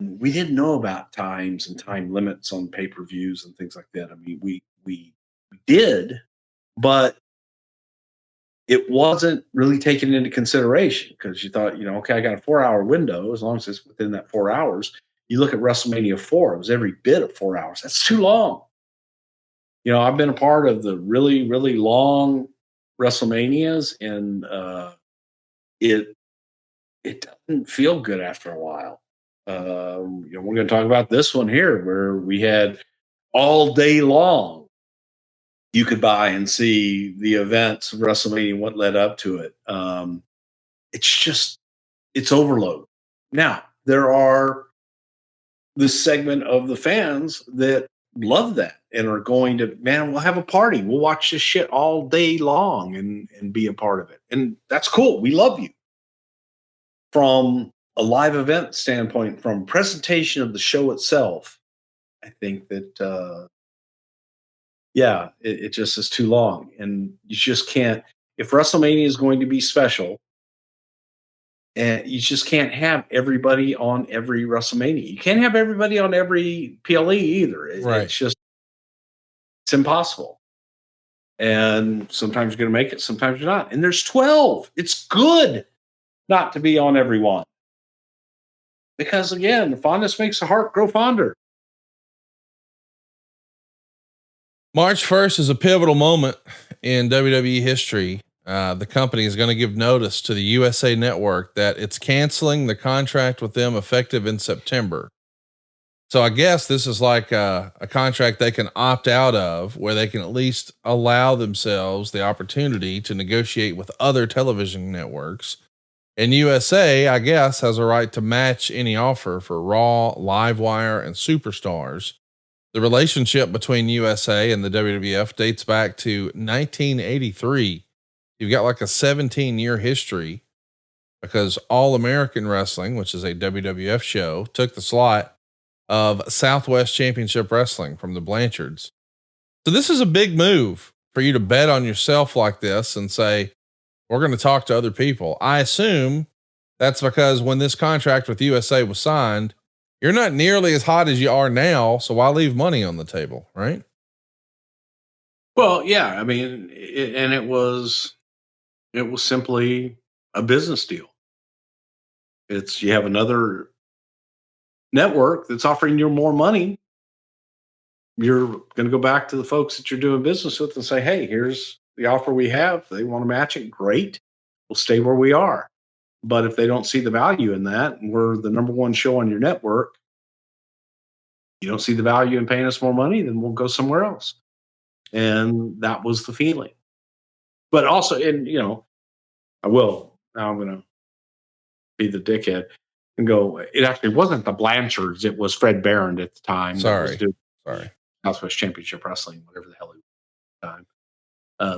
We didn't know about times and time limits on pay-per-views and things like that. I mean, we did, but it wasn't really taken into consideration because you thought, okay, I got a 4-hour window. As long as it's within that 4 hours, you look at WrestleMania 4, it was every bit of 4 hours. That's too long. I've been a part of the really, really long WrestleManias, and it doesn't feel good after a while. We're going to talk about this one here where we had all day long. You could buy and see the events of WrestleMania, what led up to it. It's overload. Now, there are this segment of the fans that love that. and are going to, man, we'll have a party. We'll watch this shit all day long and be a part of it. And that's cool. We love you. From a live event standpoint, from presentation of the show itself, I think that, it just is too long. And you just can't, if WrestleMania is going to be special, and you just can't have everybody on every WrestleMania. You can't have everybody on every PLE either. Right. It's impossible. And sometimes you're going to make it, sometimes you're not. And there's 12. It's good not to be on every one. Because again, fondness makes the heart grow fonder. March 1st is a pivotal moment in WWE history. The company is going to give notice to the USA Network that it's canceling the contract with them effective in September. So I guess this is like a contract they can opt out of, where they can at least allow themselves the opportunity to negotiate with other television networks. And USA, I guess, has a right to match any offer for Raw, Livewire, and Superstars. The relationship between USA and the WWF dates back to 1983. You've got like a 17-year history, because All American Wrestling, which is a WWF show, took the slot of Southwest Championship Wrestling from the Blanchards. So this is a big move for you to bet on yourself like this and say, we're going to talk to other people. I assume that's because when this contract with USA was signed, you're not nearly as hot as you are now. So why leave money on the table? Right. Well, yeah, I mean, it was simply a business deal. You have another network that's offering you more money. You're going to go back to the folks that you're doing business with and say, hey, here's the offer we have. They want to match it. Great. We'll stay where we are. But if they don't see the value in that, and we're the number one show on your network, you don't see the value in paying us more money, then we'll go somewhere else. And that was the feeling. But also, and now I'm going to be the dickhead and go, it actually wasn't the Blanchards. It was Fred Barron at the time. Sorry. Southwest Championship Wrestling, whatever the hell he was at the time.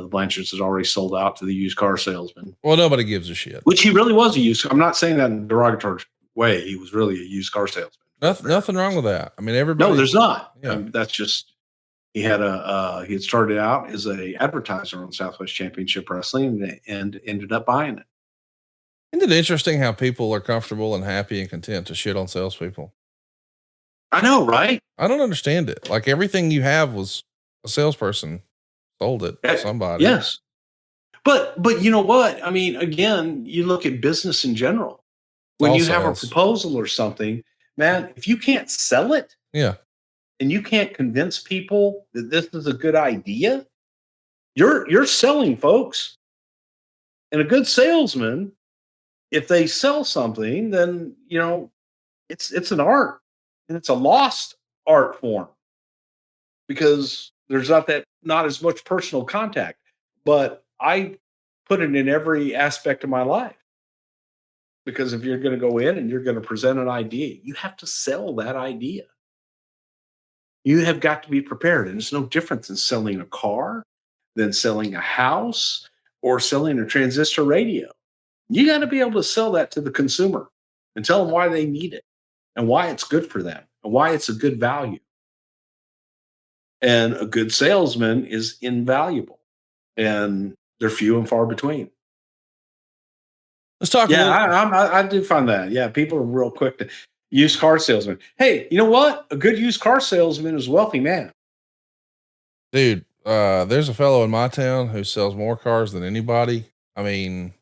The Blanchards had already sold out to the used car salesman. Well, nobody gives a shit. Which he really was I'm not saying that in a derogatory way. He was really a used car salesman. Nothing wrong with that. I mean, everybody. No, there's not. Yeah. That's just, he had started out as a advertiser on Southwest Championship Wrestling and ended up buying it. Isn't it interesting how people are comfortable and happy and content to shit on salespeople? I know, right? I don't understand it. Like, everything you have was a salesperson sold it to somebody. Yes. But you know what? I mean, again, you look at business in general. When you have a proposal or something, man, if you can't sell it, yeah, and you can't convince people that this is a good idea, you're selling, folks. And a good salesman, if they sell something, then it's an art, and it's a lost art form, because there's not as much personal contact. But I put it in every aspect of my life, because if you're going to go in and you're going to present an idea, you have to sell that idea. You have got to be prepared. And it's no different than selling a car, than selling a house, or selling a transistor radio. You got to be able to sell that to the consumer and tell them why they need it and why it's good for them and why it's a good value. And a good salesman is invaluable, and they're few and far between. Let's talk. I do find that. Yeah, people are real quick to used car salesman. Hey, you know what? A good used car salesman is a wealthy man. Dude, there's a fellow in my town who sells more cars than anybody. I mean,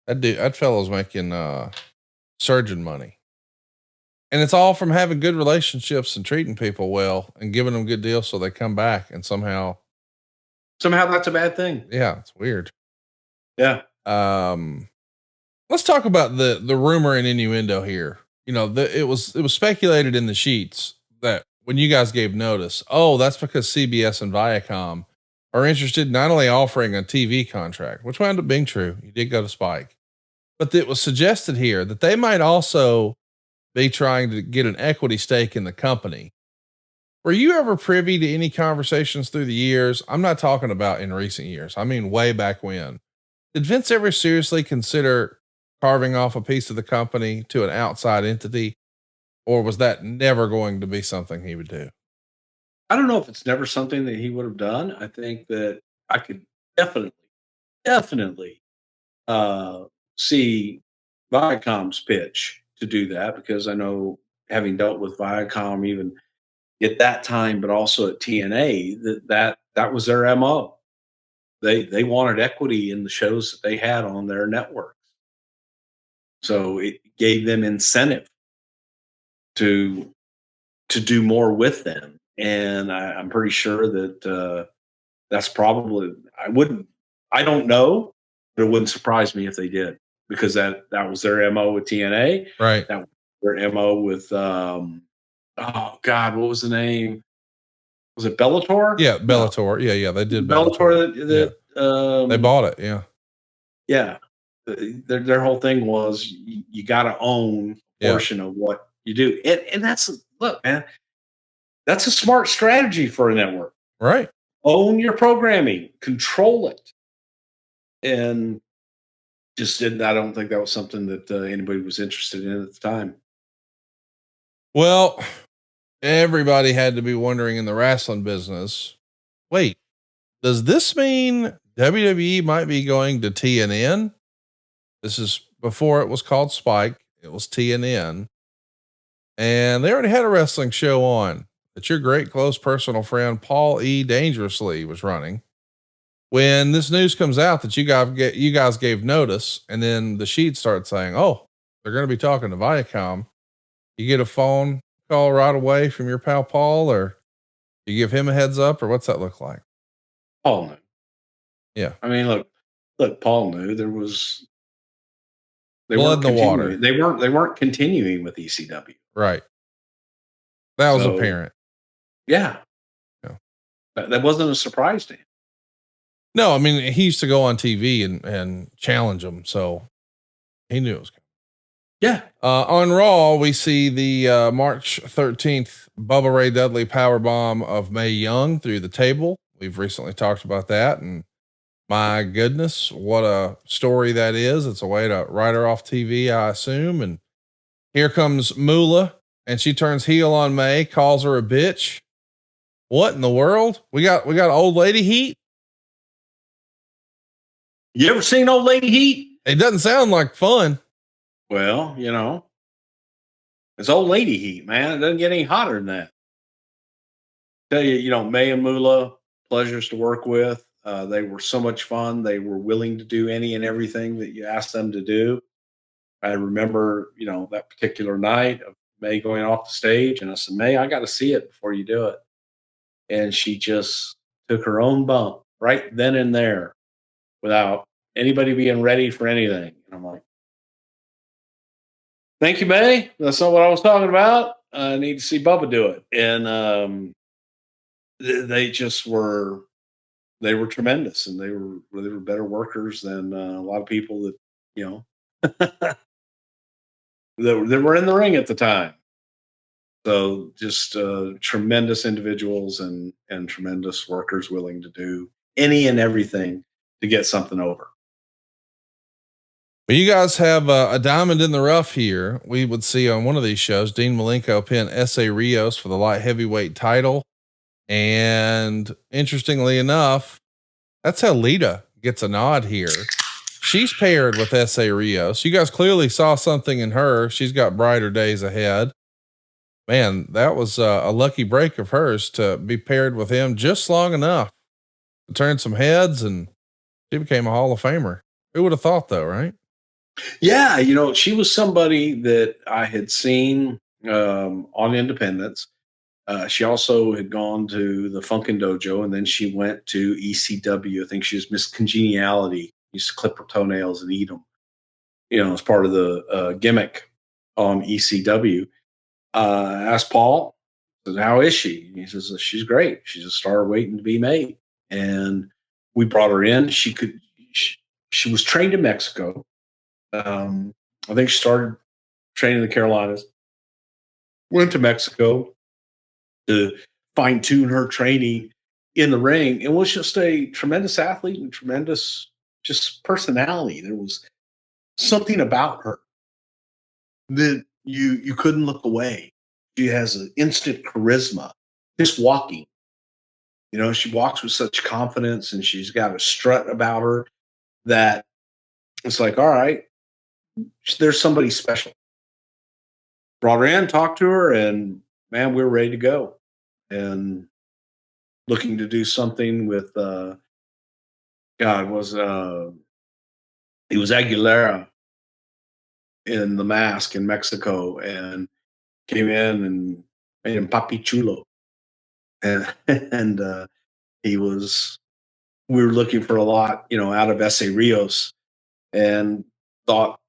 that fellow's making surgeon money. And it's all from having good relationships and treating people well and giving them good deals so they come back, and somehow that's a bad thing. Yeah, it's weird. Yeah. Let's talk about the rumor and innuendo here. It was speculated in the sheets that when you guys gave notice, that's because CBS and Viacom are interested in not only offering a TV contract, which wound up being true. You did go to Spike, but it was suggested here that they might also be trying to get an equity stake in the company. Were you ever privy to any conversations through the years? I'm not talking about in recent years. I mean, way back when. Did Vince ever seriously consider carving off a piece of the company to an outside entity, or was that never going to be something he would do? I don't know if it's never something that he would have done. I think that I could definitely, definitely uh, see Viacom's pitch to do that, because I know, having dealt with Viacom even at that time, but also at TNA, that was their MO. They wanted equity in the shows that they had on their network, so it gave them incentive to do more with them. And I'm pretty sure that that's probably, I don't know, but it wouldn't surprise me if they did, because that was their MO with TNA. Right. That was their MO with oh God, what was the name? Was it Bellator? Yeah. No, Bellator. Yeah. Yeah. They did Bellator. Bellator. Yeah. They Um, bought it. Yeah. yeah, their whole thing was, you got to own a Yeah. portion of what you do, and that's, look, man, that's a smart strategy for a network. Right. Own your programming, control it, and just didn't. I don't think that was something that anybody was interested in at the time. Well, everybody had to be wondering in the wrestling business, wait, does this mean WWE might be going to TNN? This is before it was called Spike. It was TNN. And they already had a wrestling show on that your great close personal friend, Paul E. Dangerously, was running. When this news comes out that you guys gave notice, and then the sheet starts saying, oh, they're going to be talking to Viacom. You get a phone call right away from your pal Paul, or you give him a heads up, or what's that look like? Paul knew. Yeah. I mean, look. Paul knew there was. They Blood weren't in the continuing. water. They weren't continuing with ECW. Right. That was So apparent. yeah, Yeah. that wasn't a surprise to him. No, I mean, he used to go on TV and challenge them. So he knew it was coming. Yeah, On Raw, we see the March 13th Bubba Ray Dudley power bomb of Mae Young through the table. We've recently talked about that, and my goodness, what a story that is. It's a way to write her off TV, I assume. And here comes Moolah, and she turns heel on Mae, calls her a bitch. What in the world? We got old lady heat. you ever seen Old Lady Heat? It doesn't sound like fun. Well, it's Old Lady Heat, man. It doesn't get any hotter than that. Tell you, May and Moolah, pleasures to work with. They were so much fun. They were willing to do any and everything that you asked them to do. I remember, that particular night of May going off the stage, and I said, May, I got to see it before you do it. And she just took her own bump right then and there without anybody being ready for anything. And I'm like, thank you, May. That's not what I was talking about. I need to see Bubba do it. And they just were, they were tremendous, and they were better workers than a lot of people that, that were in the ring at the time. So just tremendous individuals and tremendous workers, willing to do any and everything to get something over. But you guys have a diamond in the rough here. We would see on one of these shows, Dean Malenko pin S.A. Rios for the light heavyweight title. And interestingly enough, that's how Lita gets a nod here. She's paired with S.A. Rios. You guys clearly saw something in her. She's got brighter days ahead. Man, that was a lucky break of hers to be paired with him just long enough to turn some heads, and she became a Hall of Famer. Who would have thought, though, right? Yeah, she was somebody that I had seen on Independence. She also had gone to the Funkin' Dojo, and then she went to ECW. I think she was Miss Congeniality. Used to clip her toenails and eat them, as part of the gimmick on ECW. I asked Paul, I said, how is she? And he says, she's great. She's a star waiting to be made. And we brought her in. She was trained in Mexico. I think she started training in the Carolinas, went to Mexico to fine tune her training in the ring, and was just a tremendous athlete and tremendous just personality. There was something about her that you couldn't look away. She has an instant charisma, just walking. You know, she walks with such confidence, and she's got a strut about her that it's like, all right, there's somebody special. Brought her in, talked to her, and man, we were ready to go. And looking to do something with God was it was Aguilera in The Mask in Mexico, and came in and made him Papi Chulo. And he was, we were looking for a lot, you know, out of Ese Rios, and thought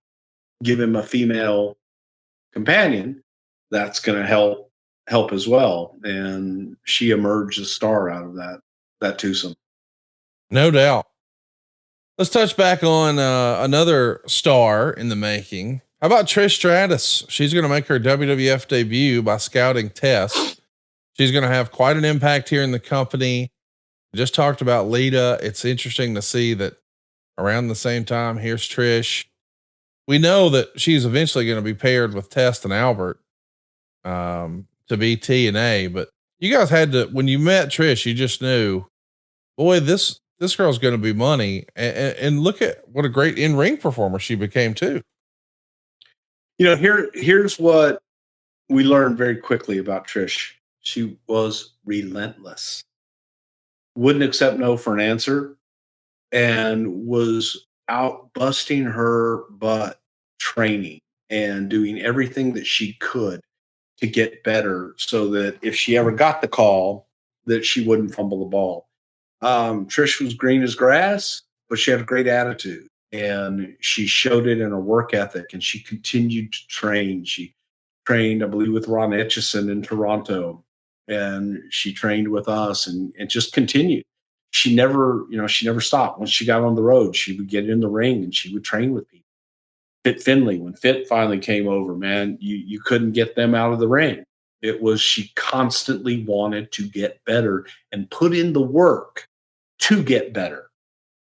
give him a female companion that's going to help as well. And she emerged a star out of that twosome. No doubt. Let's touch back on another star in the making. How about Trish Stratus? She's going to make her WWF debut by scouting Test. She's going to have quite an impact here in the company. Just talked about Lita. It's interesting to see that around the same time, here's Trish. We know that she's eventually going to be paired with Test and Albert to be TNA, but you guys had to, when you met Trish, you just knew, boy, this girl's going to be money. And look at what a great in-ring performer she became too. You know, here's what we learned very quickly about Trish. She was relentless. Wouldn't accept no for an answer, and was out busting her butt training and doing everything that she could to get better, so that if she ever got the call, that she wouldn't fumble the ball. Trish was green as grass, but she had a great attitude, and she showed it in her work ethic, and she continued to train. She trained, I believe, with Ron Etchison in Toronto, and she trained with us, and just continued. She never stopped. When she got on the road, she would get in the ring and she would train with people. Fit Finley, when Fit finally came over, man, you couldn't get them out of the ring. It was, she constantly wanted to get better and put in the work to get better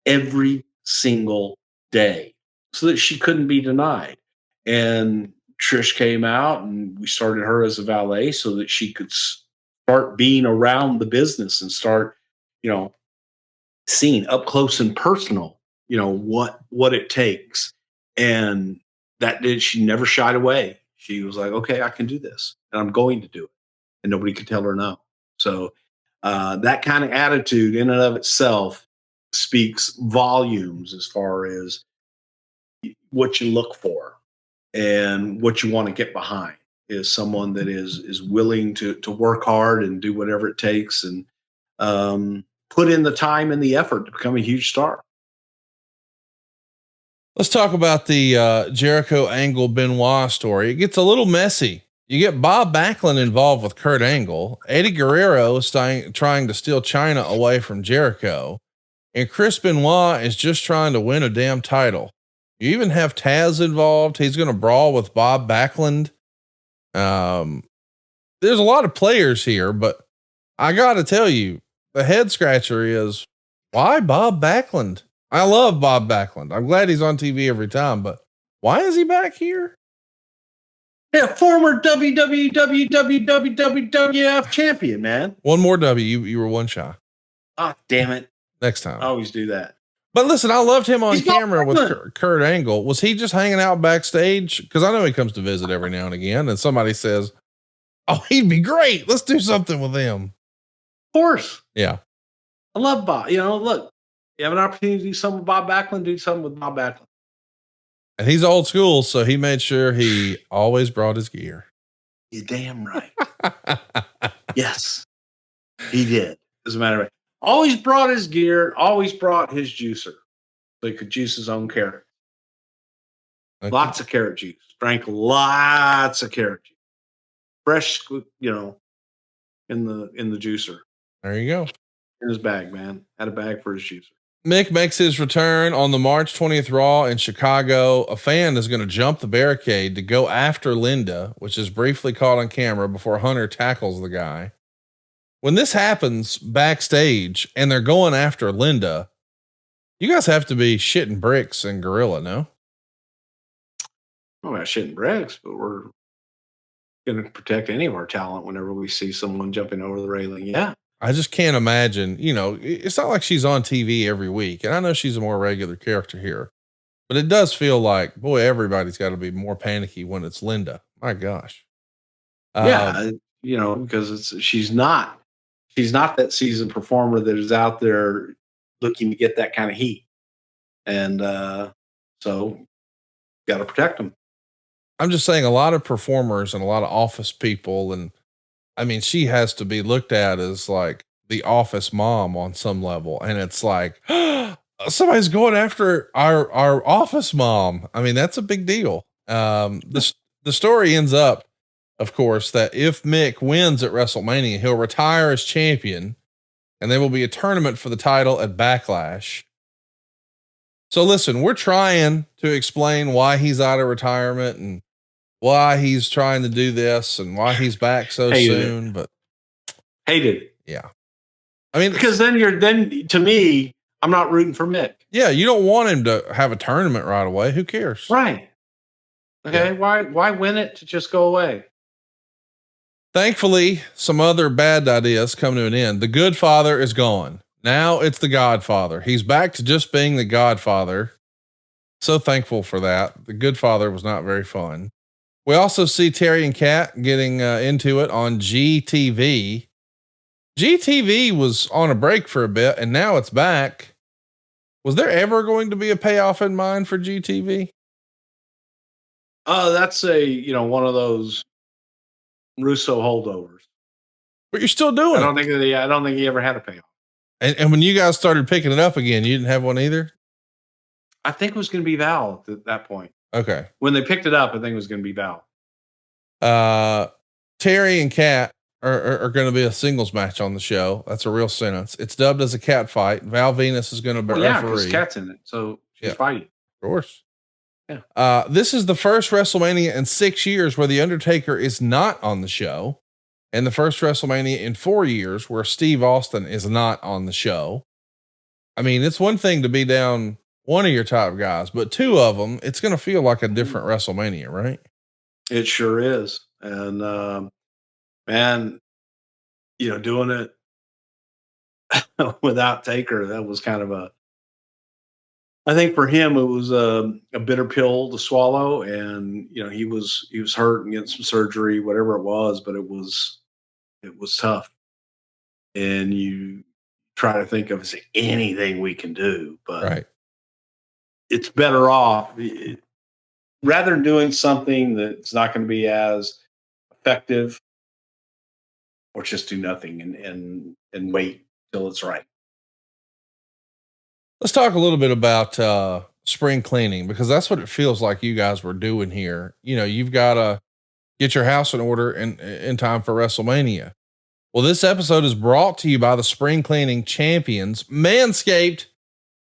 every single day, so that she couldn't be denied. And Trish came out, and we started her as a valet so that she could start being around the business and start, you know, seeing up close and personal, you know, what it takes. And that did, she never shied away. She was like, okay, I can do this, and I'm going to do it. And nobody could tell her no. So that kind of attitude in and of itself speaks volumes as far as what you look for and what you want to get behind, is someone that is willing to work hard and do whatever it takes, and put in the time and the effort to become a huge star. Let's talk about the Jericho Angle Benoit story. It gets a little messy. You get Bob Backlund involved with Kurt Angle. Eddie Guerrero is trying to steal China away from Jericho. And Chris Benoit is just trying to win a damn title. You even have Taz involved. He's going to brawl with Bob Backlund. There's a lot of players here, but I got to tell you, the head scratcher is, why Bob Backlund? I love Bob Backlund. I'm glad he's on TV every time, but why is he back here? Yeah, former WWF champion, man. One more W. You were one shy. Oh, damn it. Next time. I always do that. But listen, I loved him on camera with Kurt Angle. Was he just hanging out backstage? Because I know he comes to visit every now and again, and somebody says, oh, he'd be great. Let's do something with him. Of course. Yeah. I love Bob. You know, look, you have an opportunity to do something with Bob Backlund, do something with Bob Backlund. And he's old school, so he made sure he always brought his gear. You're damn right. Yes, he did. As a matter of fact, always brought his gear, always brought his juicer, so he could juice his own carrot. Okay. Lots of carrot juice. Drank lots of carrot juice. Fresh, you know, in the juicer. There you go. In his bag, man. Had a bag for his juicer. Mick makes his return on the March 20th Raw in Chicago. A fan is going to jump the barricade to go after Linda, which is briefly caught on camera before Hunter tackles the guy. when this happens backstage and they're going after Linda, you guys have to be shitting bricks and Gorilla, no? Well, we're not shitting bricks, but we're going to protect any of our talent whenever we see someone jumping over the railing. Yeah. I just can't imagine, it's not like she's on TV every week. And I know she's a more regular character here, but it does feel like, boy, everybody's got to be more panicky when it's Linda. My gosh. Yeah. Because she's not that seasoned performer that is out there looking to get that kind of heat. And so got to protect them. I'm just saying a lot of performers and a lot of office people. And I mean, she has to be looked at as like the office mom on some level. And it's like, somebody's going after our office mom. I mean, that's a big deal. The story ends up, of course, that if Mick wins at WrestleMania, he'll retire as champion and there will be a tournament for the title at Backlash. So listen, we're trying to explain why he's out of retirement and why he's trying to do this and why he's back so soon, but hated it. Yeah. I mean, because then to me, I'm not rooting for Mick. Yeah. You don't want him to have a tournament right away. Who cares? Right. Okay. Yeah. Why win it to just go away? Thankfully, some other bad ideas come to an end. The Good Father is gone. Now it's the Godfather. He's back to just being the Godfather. So thankful for that. The Good Father was not very fun. We also see Terry and Kat getting into it on GTV. GTV was on a break for a bit and now it's back. Was there ever going to be a payoff in mind for GTV? That's one of those Russo holdovers. But you're still doing I don't think he ever had a payoff. And when you guys started picking it up again, you didn't have one either? I think it was going to be Val at that point. Okay. When they picked it up, I think it was going to be Val. Terry and Kat are going to be a singles match on the show. That's a real sentence. It's dubbed as a cat fight. Val Venus is going to be referee. Because Kat's in it. So she's fighting. Of course. Yeah. This is the first WrestleMania in 6 years where The Undertaker is not on the show. And the first WrestleMania in 4 years where Steve Austin is not on the show. I mean, it's one thing to be down one of your top guys, but two of them, it's going to feel like a different WrestleMania, right? It sure is. And, man, doing it without Taker, that was kind of I think for him, it was a bitter pill to swallow. And, he was hurt and getting some surgery, whatever it was, but it was tough. And you try to think of anything we can do, but right. It's better off rather than doing something that's not going to be as effective, or just do nothing and wait till it's right. Let's talk a little bit about spring cleaning, because that's what it feels like you guys were doing here. You've got to get your house in order in time for WrestleMania. Well, this episode is brought to you by the spring cleaning champions, Manscaped.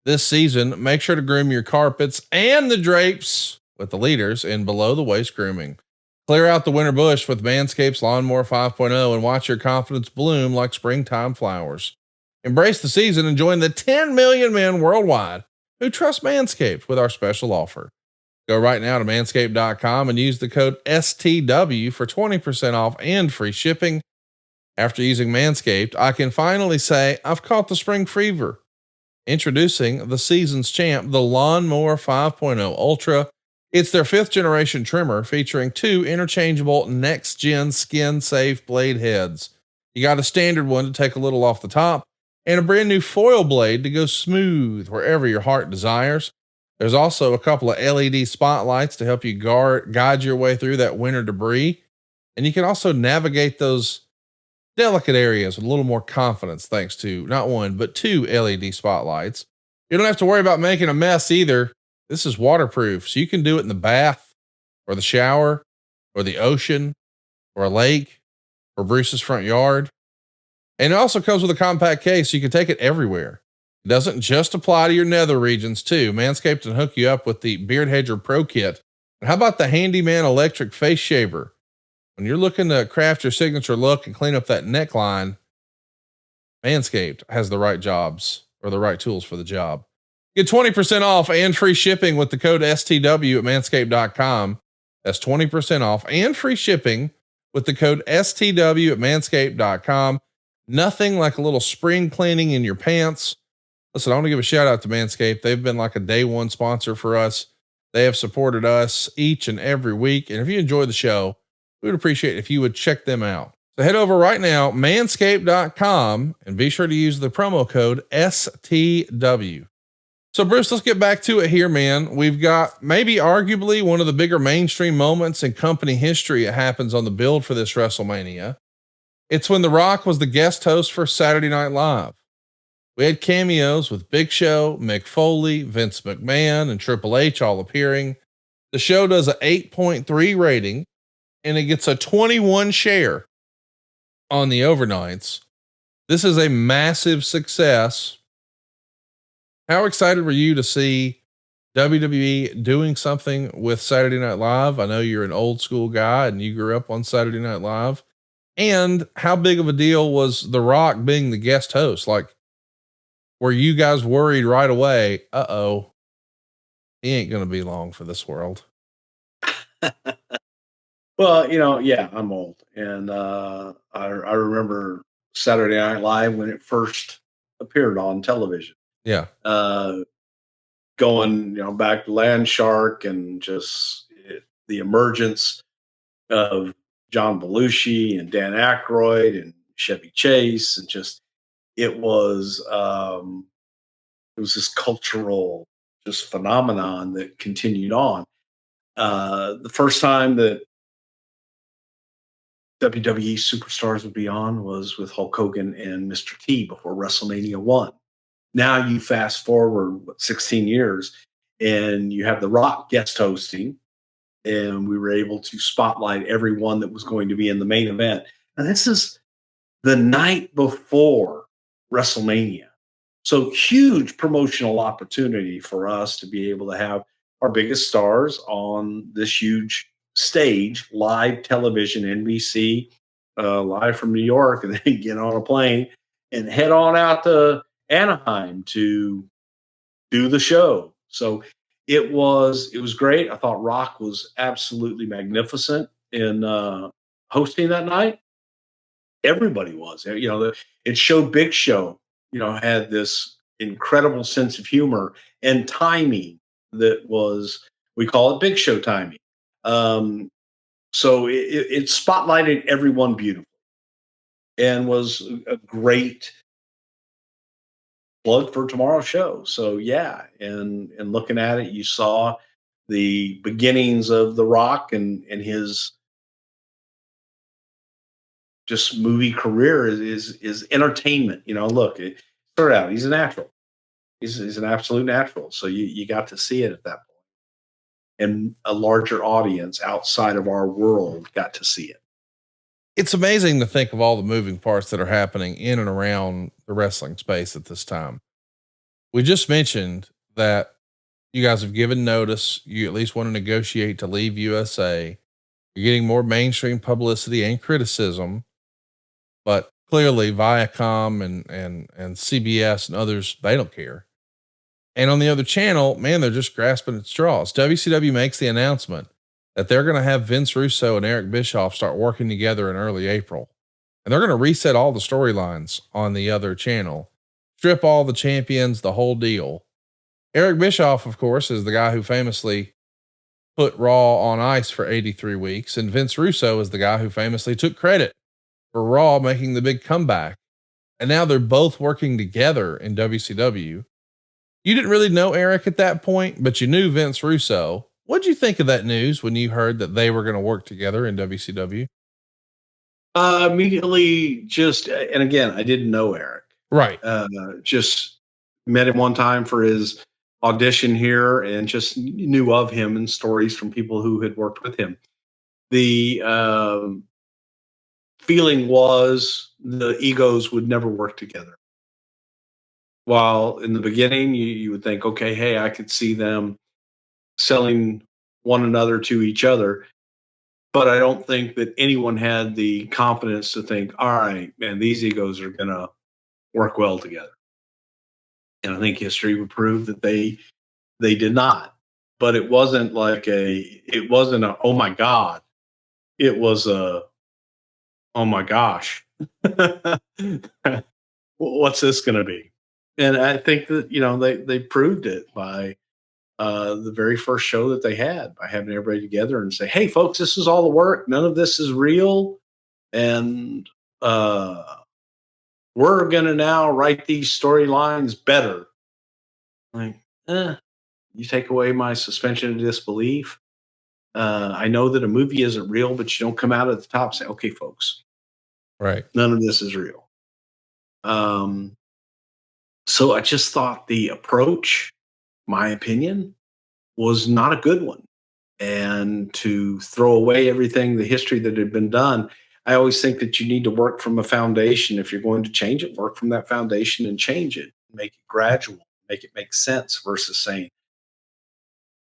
This season, make sure to groom your carpets and the drapes with the leaders in below the waist grooming. Clear out the winter bush with Manscaped's Lawnmower 5.0 and watch your confidence bloom like springtime flowers. Embrace the season and join the 10 million men worldwide who trust Manscaped with our special offer. Go right now to manscaped.com and use the code STW for 20% off and free shipping. After using Manscaped, I can finally say I've caught the spring fever. Introducing the season's champ, the Lawnmower 5.0 Ultra. It's their 5th generation trimmer featuring 2 interchangeable next gen skin safe blade heads. You got a standard one to take a little off the top and a brand new foil blade to go smooth wherever your heart desires. There's also a couple of LED spotlights to help you guide your way through that winter debris. And you can also navigate those delicate areas with a little more confidence thanks to not 1, but 2 LED spotlights. You don't have to worry about making a mess either. This is waterproof, so you can do it in the bath or the shower or the ocean or a lake or Bruce's front yard. And it also comes with a compact case, so you can take it everywhere. It doesn't just apply to your nether regions too. Manscaped can hook you up with the Beard Hedger Pro Kit. And how about the Handyman electric face shaver? When you're looking to craft your signature look and clean up that neckline, Manscaped has the right jobs or the right tools for the job. Get 20% off and free shipping with the code STW at manscaped.com. That's 20% off and free shipping with the code STW at manscaped.com. Nothing like a little spring cleaning in your pants. Listen, I want to give a shout out to Manscaped. They've been like a day one sponsor for us. They have supported us each and every week. And if you enjoy the show, we would appreciate it if you would check them out. So head over right now, manscaped.com, and be sure to use the promo code STW. So Bruce, let's get back to it here, man. We've got maybe arguably one of the bigger mainstream moments in company history. It happens on the build for this WrestleMania. It's when The Rock was the guest host for Saturday Night Live. We had cameos with Big Show, Mick Foley, Vince McMahon, and Triple H all appearing. The show does an 8.3 rating, and it gets a 21 share on the overnights. This is a massive success. How excited were you to see WWE doing something with Saturday Night Live? I know you're an old school guy and you grew up on Saturday Night Live. And how big of a deal was The Rock being the guest host? Like, were you guys worried right away? Uh-oh, he ain't going to be long for this world. Well, yeah, I'm old. And I remember Saturday Night Live when it first appeared on television. Yeah. Going, back to Land Shark and just the emergence of John Belushi and Dan Aykroyd and Chevy Chase, and just it was this cultural just phenomenon that continued on. The first time that WWE superstars would be on was with Hulk Hogan and Mr. T before WrestleMania 1. Now you fast forward 16 years and you have The Rock guest hosting, and we were able to spotlight everyone that was going to be in the main event. And this is the night before WrestleMania. So huge promotional opportunity for us to be able to have our biggest stars on this huge stage, live television, NBC, live from New York, and then get on a plane and head on out to Anaheim to do the show. So it was great. I thought Rock was absolutely magnificent in hosting that night. Everybody was. It showed Big Show, had this incredible sense of humor and timing that was, we call it Big Show timing. So it spotlighted everyone beautifully and was a great plug for tomorrow's show. So yeah, and looking at it, you saw the beginnings of The Rock and his just movie career is entertainment. Look, it started out, he's a natural. He's an absolute natural. So you got to see it at that point. And a larger audience outside of our world got to see it. It's amazing to think of all the moving parts that are happening in and around the wrestling space at this time. We just mentioned that you guys have given notice. You at least want to negotiate to leave USA. You're getting more mainstream publicity and criticism, but clearly Viacom and CBS and others, they don't care. And on the other channel, man, they're just grasping at straws. WCW makes the announcement that they're going to have Vince Russo and Eric Bischoff start working together in early April. And they're going to reset all the storylines on the other channel, strip all the champions, the whole deal. Eric Bischoff, of course, is the guy who famously put Raw on ice for 83 weeks. And Vince Russo is the guy who famously took credit for Raw making the big comeback. And now they're both working together in WCW. You didn't really know Eric at that point, but you knew Vince Russo. What'd you think of that news when you heard that they were going to work together in WCW? Immediately and again, I didn't know Eric. Right. Just met him one time for his audition here and just knew of him and stories from people who had worked with him. The feeling was the egos would never work together. While in the beginning, you would think, okay, hey, I could see them selling one another to each other. But I don't think that anyone had the confidence to think, all right, man, these egos are going to work well together. And I think history would prove that they did not. But it wasn't like it wasn't a, oh my God. It was a, oh my gosh. What's this going to be? And I think that, they proved it by the very first show that they had, by having everybody together and say, hey, folks, this is all the work. None of this is real. And we're going to now write these storylines better. Like, you take away my suspension of disbelief. I know that a movie isn't real, but you don't come out at the top and say, okay, folks, Right. none of this is real. So I just thought the approach, my opinion, was not a good one. And to throw away everything, the history that had been done, I always think that you need to work from a foundation. If you're going to change it, work from that foundation and change it. Make it gradual, make it make sense versus saying,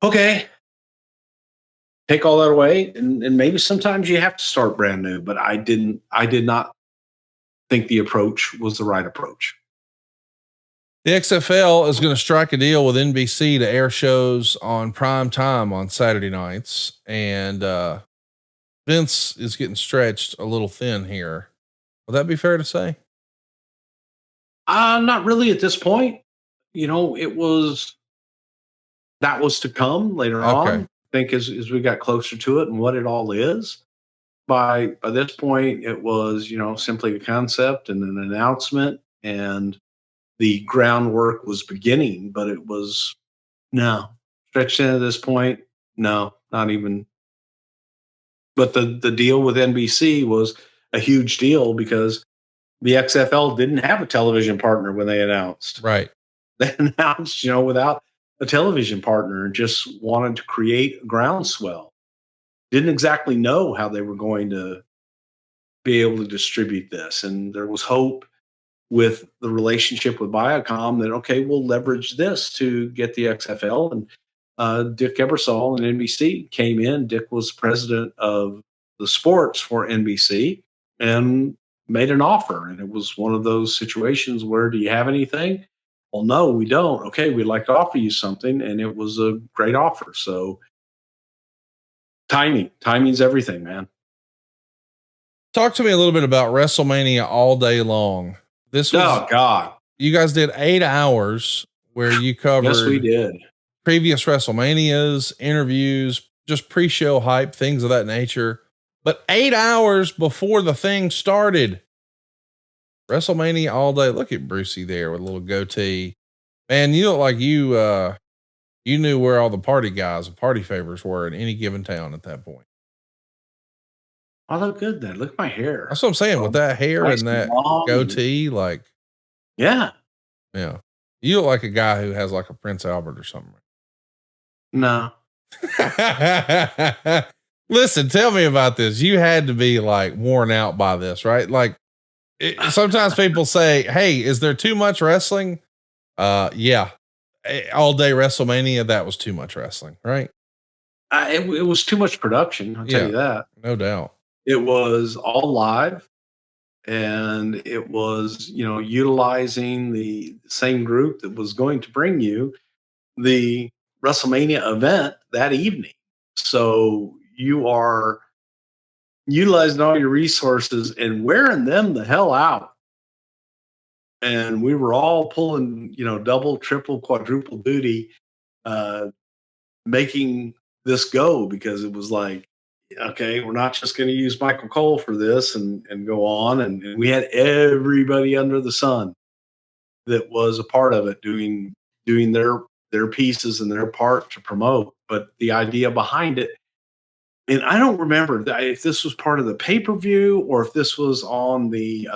okay, take all that away. And maybe sometimes you have to start brand new, but I did not think the approach was the right approach. The XFL is going to strike a deal with NBC to air shows on prime time on Saturday nights. And, Vince is getting stretched a little thin here. Would that be fair to say? Not really at this point. That was to come later on. I think as we got closer to it and what it all is. By this point, it was, simply a concept and an announcement, and the groundwork was beginning, but it was no stretched into this point. No, not even. But the deal with NBC was a huge deal because the XFL didn't have a television partner when they announced. Right. They announced, without a television partner, and just wanted to create a groundswell. Didn't exactly know how they were going to be able to distribute this. And there was hope with the relationship with Viacom that, okay, we'll leverage this to get the XFL. And Dick Ebersol and NBC came in. Dick was president of the sports for NBC and made an offer. And it was one of those situations where, do you have anything? Well, no, we don't. Okay, we'd like to offer you something. And it was a great offer. So timing's everything, man. Talk to me a little bit about WrestleMania all day long. This was, oh God, you guys did 8 hours where you covered yes, we did. Previous WrestleManias, interviews, just pre-show hype, things of that nature. But 8 hours before the thing started, WrestleMania all day. Look at Brucey there with a little goatee. Man, you look like you knew where all the party guys and party favors were in any given town at that point. I look good then. Look at my hair. That's what I'm saying. With that hair nice and that goatee, like, yeah. You look like a guy who has like a Prince Albert or something. No. Listen, tell me about this. You had to be like worn out by this, right? Like sometimes people say, hey, is there too much wrestling? Yeah. All day WrestleMania, that was too much wrestling, right? It was too much production. I'll tell you that. No doubt. It was all live, and it was, utilizing the same group that was going to bring you the WrestleMania event that evening. So you are utilizing all your resources and wearing them the hell out. And we were all pulling, double, triple, quadruple duty, making this go, because it was like, okay, we're not just going to use Michael Cole for this and go on. And we had everybody under the sun that was a part of it doing their pieces and their part to promote. But the idea behind it, and I don't remember if this was part of the pay-per-view or if this was on the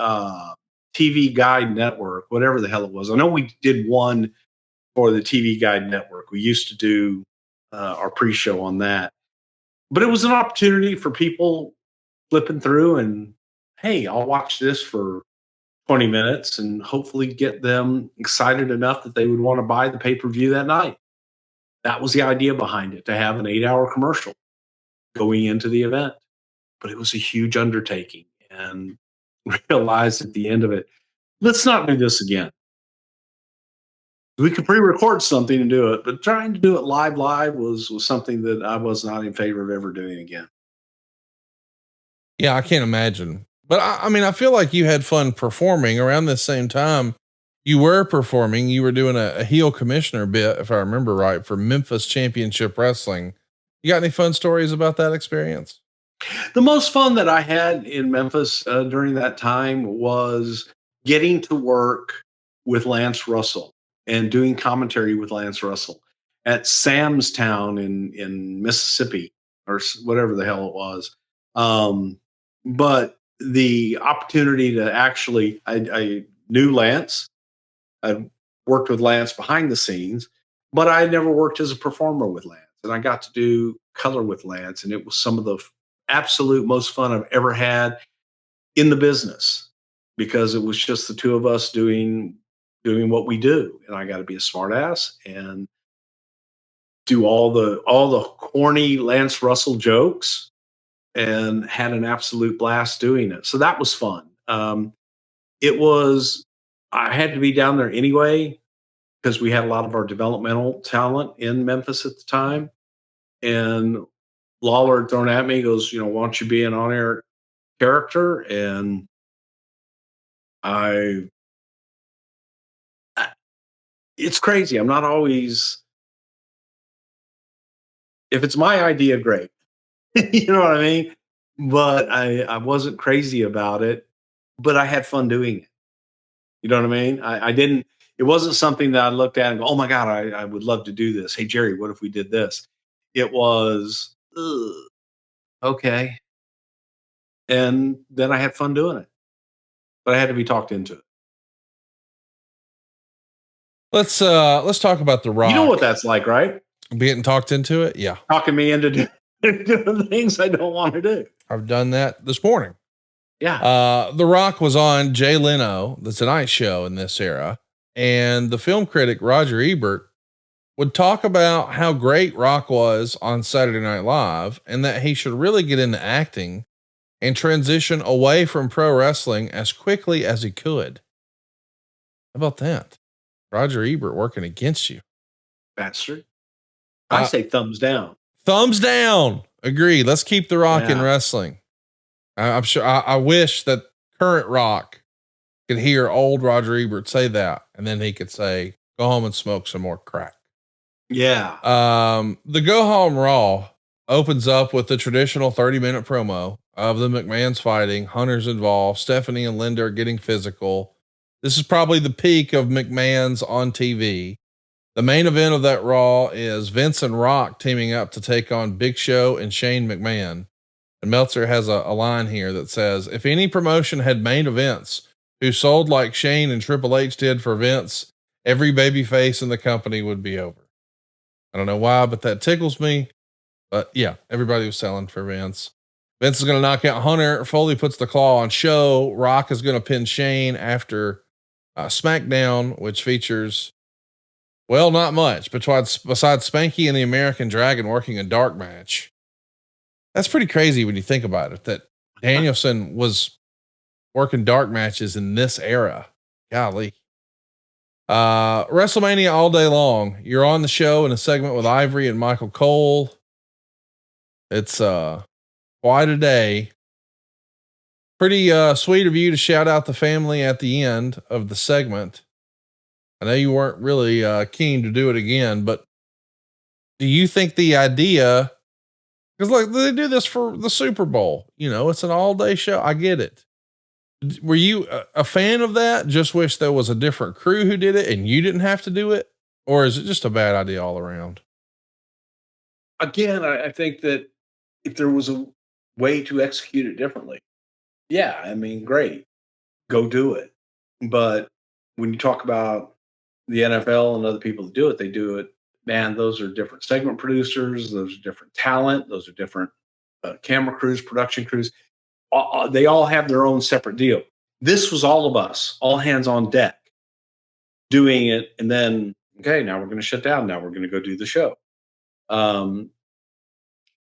TV Guide Network, whatever the hell it was. I know we did one for the TV Guide Network. We used to do our pre-show on that. But it was an opportunity for people flipping through and, hey, I'll watch this for 20 minutes and hopefully get them excited enough that they would want to buy the pay-per-view that night. That was the idea behind it, to have an 8-hour commercial going into the event. But it was a huge undertaking, and realized at the end of it, let's not do this again. We could pre-record something and do it, but trying to do it live was something that I was not in favor of ever doing again. Yeah, I can't imagine. But I mean, I feel like you had fun performing around the same time you were performing. You were doing a heel commissioner bit, if I remember right, for Memphis Championship Wrestling. You got any fun stories about that experience? The most fun that I had in Memphis during that time was getting to work with Lance Russell and doing commentary with Lance Russell at Sam's Town in Mississippi or whatever the hell it was. But the opportunity to actually, I knew Lance. I worked with Lance behind the scenes, but I never worked as a performer with Lance. And I got to do color with Lance, and it was some of the absolute most fun I've ever had in the business because it was just the two of us doing what we do. And I got to be a smartass and do all the corny Lance Russell jokes and had an absolute blast doing it. So that was fun. It was I had to be down there anyway because we had a lot of our developmental talent in Memphis at the time. And Lawler had thrown at me, goes, why don't you be an on-air character? And I it's crazy. I'm not always, if it's my idea, great. You know what I mean? But I wasn't crazy about it, but I had fun doing it. You know what I mean? I didn't, it wasn't something that I looked at and go, oh my God, I would love to do this. Hey, Jerry, what if we did this? It was, "Ugh, okay." And then I had fun doing it, but I had to be talked into it. Let's talk about The You know Rock. what that's like, right? Getting talked into it. Yeah. Talking me into doing things I don't want to do. I've done that this morning. Yeah. The Rock was on Jay Leno, the Tonight Show in this era, and the film critic Roger Ebert would talk about how great Rock was on Saturday Night Live and that he should really get into acting and transition away from pro wrestling as quickly as he could. How about that? Roger Ebert working against you. Bastard. I say thumbs down. Thumbs down. Agreed. Let's keep The Rock in Yeah. wrestling. I'm sure. I wish that current Rock could hear old Roger Ebert say that, and then he could say, "Go home and smoke some more crack." Yeah. The Go Home Raw opens up with the traditional 30-minute promo of the McMahons fighting, Hunter's involved, Stephanie and Linda are getting physical. This is probably the peak of McMahon's on TV. The main event of that Raw is Vince and Rock teaming up to take on Big Show and Shane McMahon. And Meltzer has a line here that says, if any promotion had main events who sold like Shane and Triple H did for Vince, every baby face in the company would be over. I don't know why, but that tickles me. But yeah, everybody was selling for Vince. Vince is going to knock out Hunter. Foley puts the claw on Show. Rock is going to pin Shane after SmackDown, which features, well, not much besides Spanky and the American Dragon working a dark match. That's pretty crazy when you think about it, that Danielson was working dark matches in this era. Golly. WrestleMania all day long. You're on the show in a segment with Ivory and Michael Cole. It's quite a day. Pretty sweet of you to shout out the family at the end of the segment. I know you weren't really keen to do it again, but do you think the idea, because like they do this for the Super Bowl, it's an all day show. I get it. Were you a fan of that? Just wish there was a different crew who did it and you didn't have to do it? Or is it just a bad idea all around? Again, I think that if there was a way to execute it differently, yeah, I mean, great, go do it. But when you talk about the NFL and other people that do it, they do it. Man, those are different segment producers. Those are different talent. Those are different camera crews, production crews. They all have their own separate deal. This was all of us, all hands on deck, doing it. And then, okay, now we're going to shut down. Now we're going to go do the show.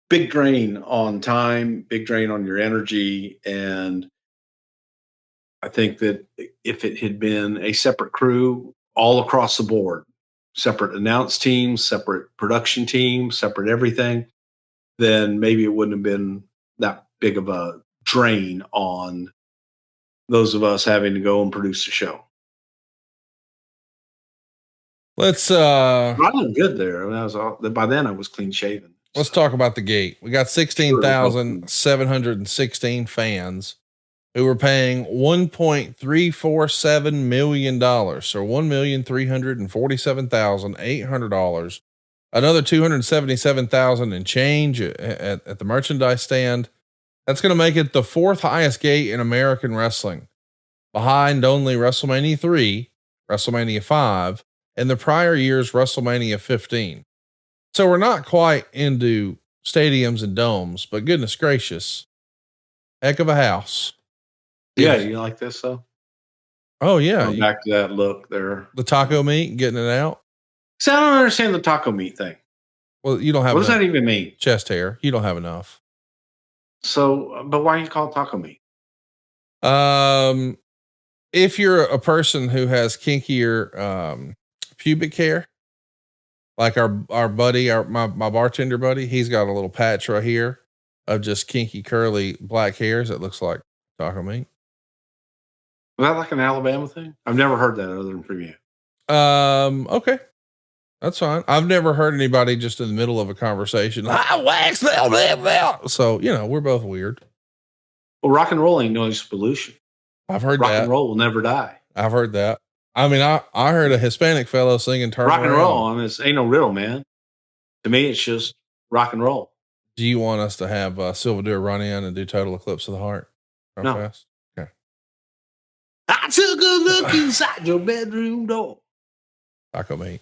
Big drain on time, big drain on your energy. And I think that if it had been a separate crew all across the board, separate announce teams, separate production teams, separate everything, then maybe it wouldn't have been that big of a drain on those of us having to go and produce the show. Let's I looked good there. By then I was clean shaven. Let's talk about the gate. We got 16,716 fans who were paying $1.347 million. So $1,347,800. Another 277,000 and change at the merchandise stand. That's going to make it the fourth highest gate in American wrestling, behind only WrestleMania 3, WrestleMania 5, and the prior year's WrestleMania 15. So we're not quite into stadiums and domes, but goodness gracious, heck of a house. Yeah, you like this though? Oh yeah, going back to that look there. The taco meat, getting it out. So I don't understand the taco meat thing. Well, you don't have. What does that even mean? Chest hair. You don't have enough. So, but why do you call it taco meat? If you're a person who has kinkier pubic hair, like our buddy, my bartender buddy, he's got a little patch right here of just kinky curly black hairs that looks like taco meat. Is that like an Alabama thing? I've never heard that other than from you. Okay. That's fine. I've never heard anybody just in the middle of a conversation. So, we're both weird. Well, rock and roll ain't noise pollution. I've heard rock that. And roll will never die. I've heard that. I mean, I heard a Hispanic fellow singing Turn Rock and Around. roll. I mean, it ain't no riddle, man. To me, it's just rock and roll. Do you want us to have Silvadur run in and do Total Eclipse of the Heart? No. Fast? Okay. I took a look inside your bedroom door. Taco meat.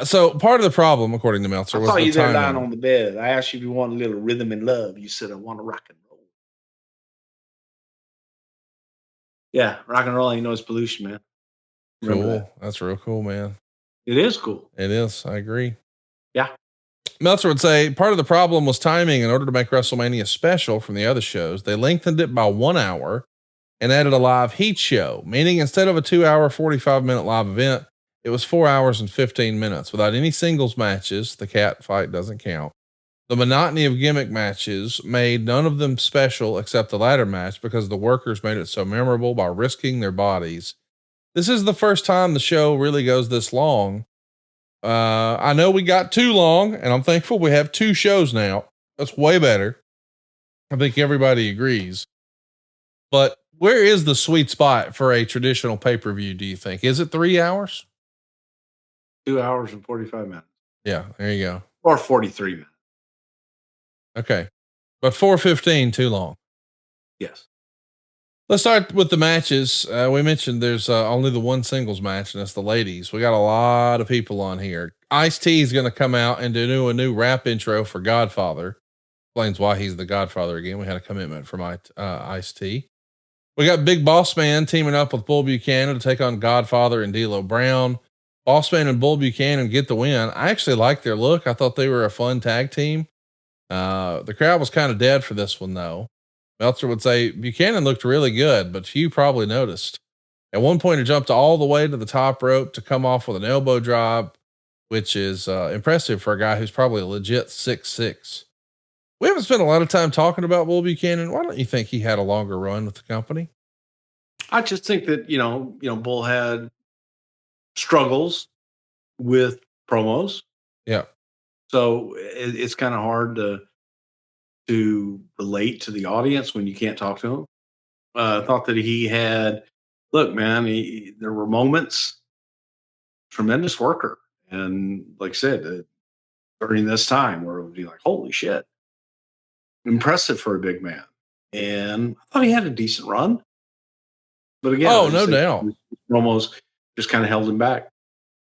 So part of the problem, according to Meltzer, I saw you there lying on the bed. I asked you if you want a little rhythm and love. You said, I want to rock and roll. Yeah, rock and roll ain't noise pollution, man. Remember that. That's real cool, man. It is cool. It is. I agree. Yeah. Meltzer would say part of the problem was timing. In order to make WrestleMania special from the other shows, they lengthened it by 1 hour and added a live heat show, meaning instead of a 2-hour, 45-minute live event, it was 4 hours and 15 minutes without any singles matches. The cat fight doesn't count. The monotony of gimmick matches made none of them special except the ladder match because the workers made it so memorable by risking their bodies. This is the first time the show really goes this long. I know we got too long, and I'm thankful we have 2 shows now. That's way better. I think everybody agrees. But where is the sweet spot for a traditional pay-per-view, do you think? Is it 3 hours? 2 hours and 45 minutes. Yeah, there you go. Or 43 minutes. Okay. But 4:15 too long. Yes. Let's start with the matches. We mentioned there's only the one singles match, and it's the ladies. We got a lot of people on here. Ice-T is going to come out and do a new rap intro for Godfather. Explains why he's the Godfather again. We had a commitment from Ice-T. We got Big Boss Man teaming up with Bull Buchanan to take on Godfather and D'Lo Brown. Boss Man and Bull Buchanan get the win. I actually like their look. I thought they were a fun tag team. The crowd was kind of dead for this one though. Meltzer would say Buchanan looked really good, but few probably noticed. At one point, he jumped all the way to the top rope to come off with an elbow drop, which is impressive for a guy who's probably a legit 6'6". We haven't spent a lot of time talking about Bull Buchanan. Why don't you think he had a longer run with the company? I just think that, Bull had struggles with promos. Yeah. So it's kind of hard to relate to the audience when you can't talk to him. I thought that he had, look, man, there were moments, tremendous worker. And like I said, during this time where it would be like, holy shit, impressive for a big man. And I thought he had a decent run. But again, no doubt. Promos just kind of held him back.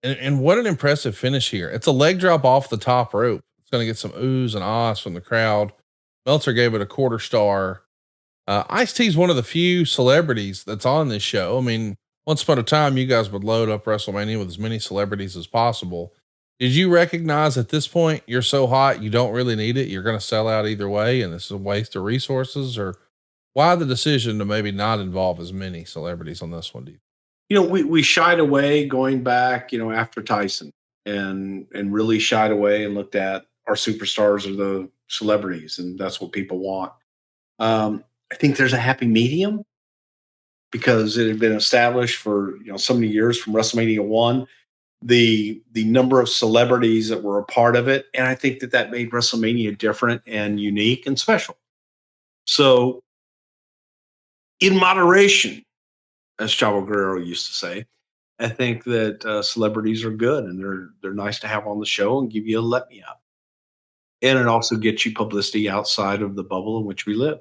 And what an impressive finish here. It's a leg drop off the top rope. It's going to get some oohs and ahs from the crowd. Meltzer gave it a 1/4 star. Ice-T is one of the few celebrities that's on this show. I mean, once upon a time, you guys would load up WrestleMania with as many celebrities as possible. Did you recognize at this point, you're so hot, you don't really need it? You're going to sell out either way, and this is a waste of resources? Or Why the decision to maybe not involve as many celebrities on this one? Do you? We shied away going back, after Tyson and really shied away and looked at our superstars or the celebrities, and that's what people want. I think there's a happy medium because it had been established for so many years from WrestleMania 1, the number of celebrities that were a part of it, and I think that made WrestleMania different and unique and special. So, in moderation, as Chavo Guerrero used to say, I think that celebrities are good and they're nice to have on the show and give you a let me up, and it also gets you publicity outside of the bubble in which we live.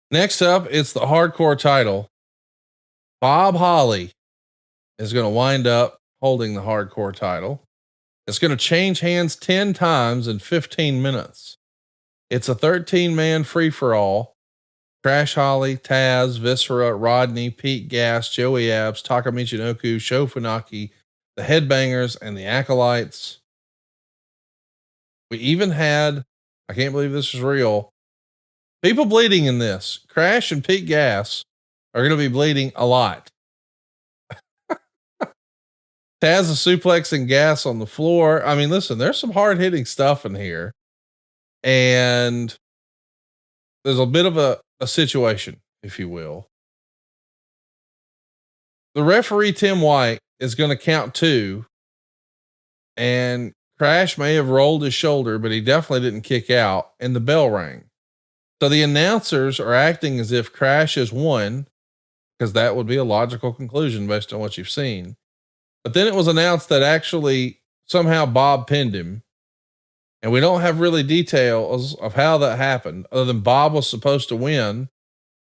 Next up, it's the hardcore title. Bob Holly is going to wind up holding the hardcore title. It's going to change hands 10 times in 15 minutes. It's a 13-man free for all. Crash Holly, Taz, Viscera, Rodney, Pete Gas, Joey Abs, Taka Michinoku, Sho Funaki, the Headbangers, and the Acolytes. We even had, I can't believe this is real, people bleeding in this. Crash and Pete Gas are going to be bleeding a lot. Taz is suplexing Gas on the floor. I mean, listen, there's some hard hitting stuff in here. And there's a bit of a situation, if you will. The referee, Tim White, is going to count 2, and Crash may have rolled his shoulder, but he definitely didn't kick out, and the bell rang. So the announcers are acting as if Crash has won, because that would be a logical conclusion based on what you've seen. But then it was announced that actually somehow Bob pinned him. And we don't have really details of how that happened, other than Bob was supposed to win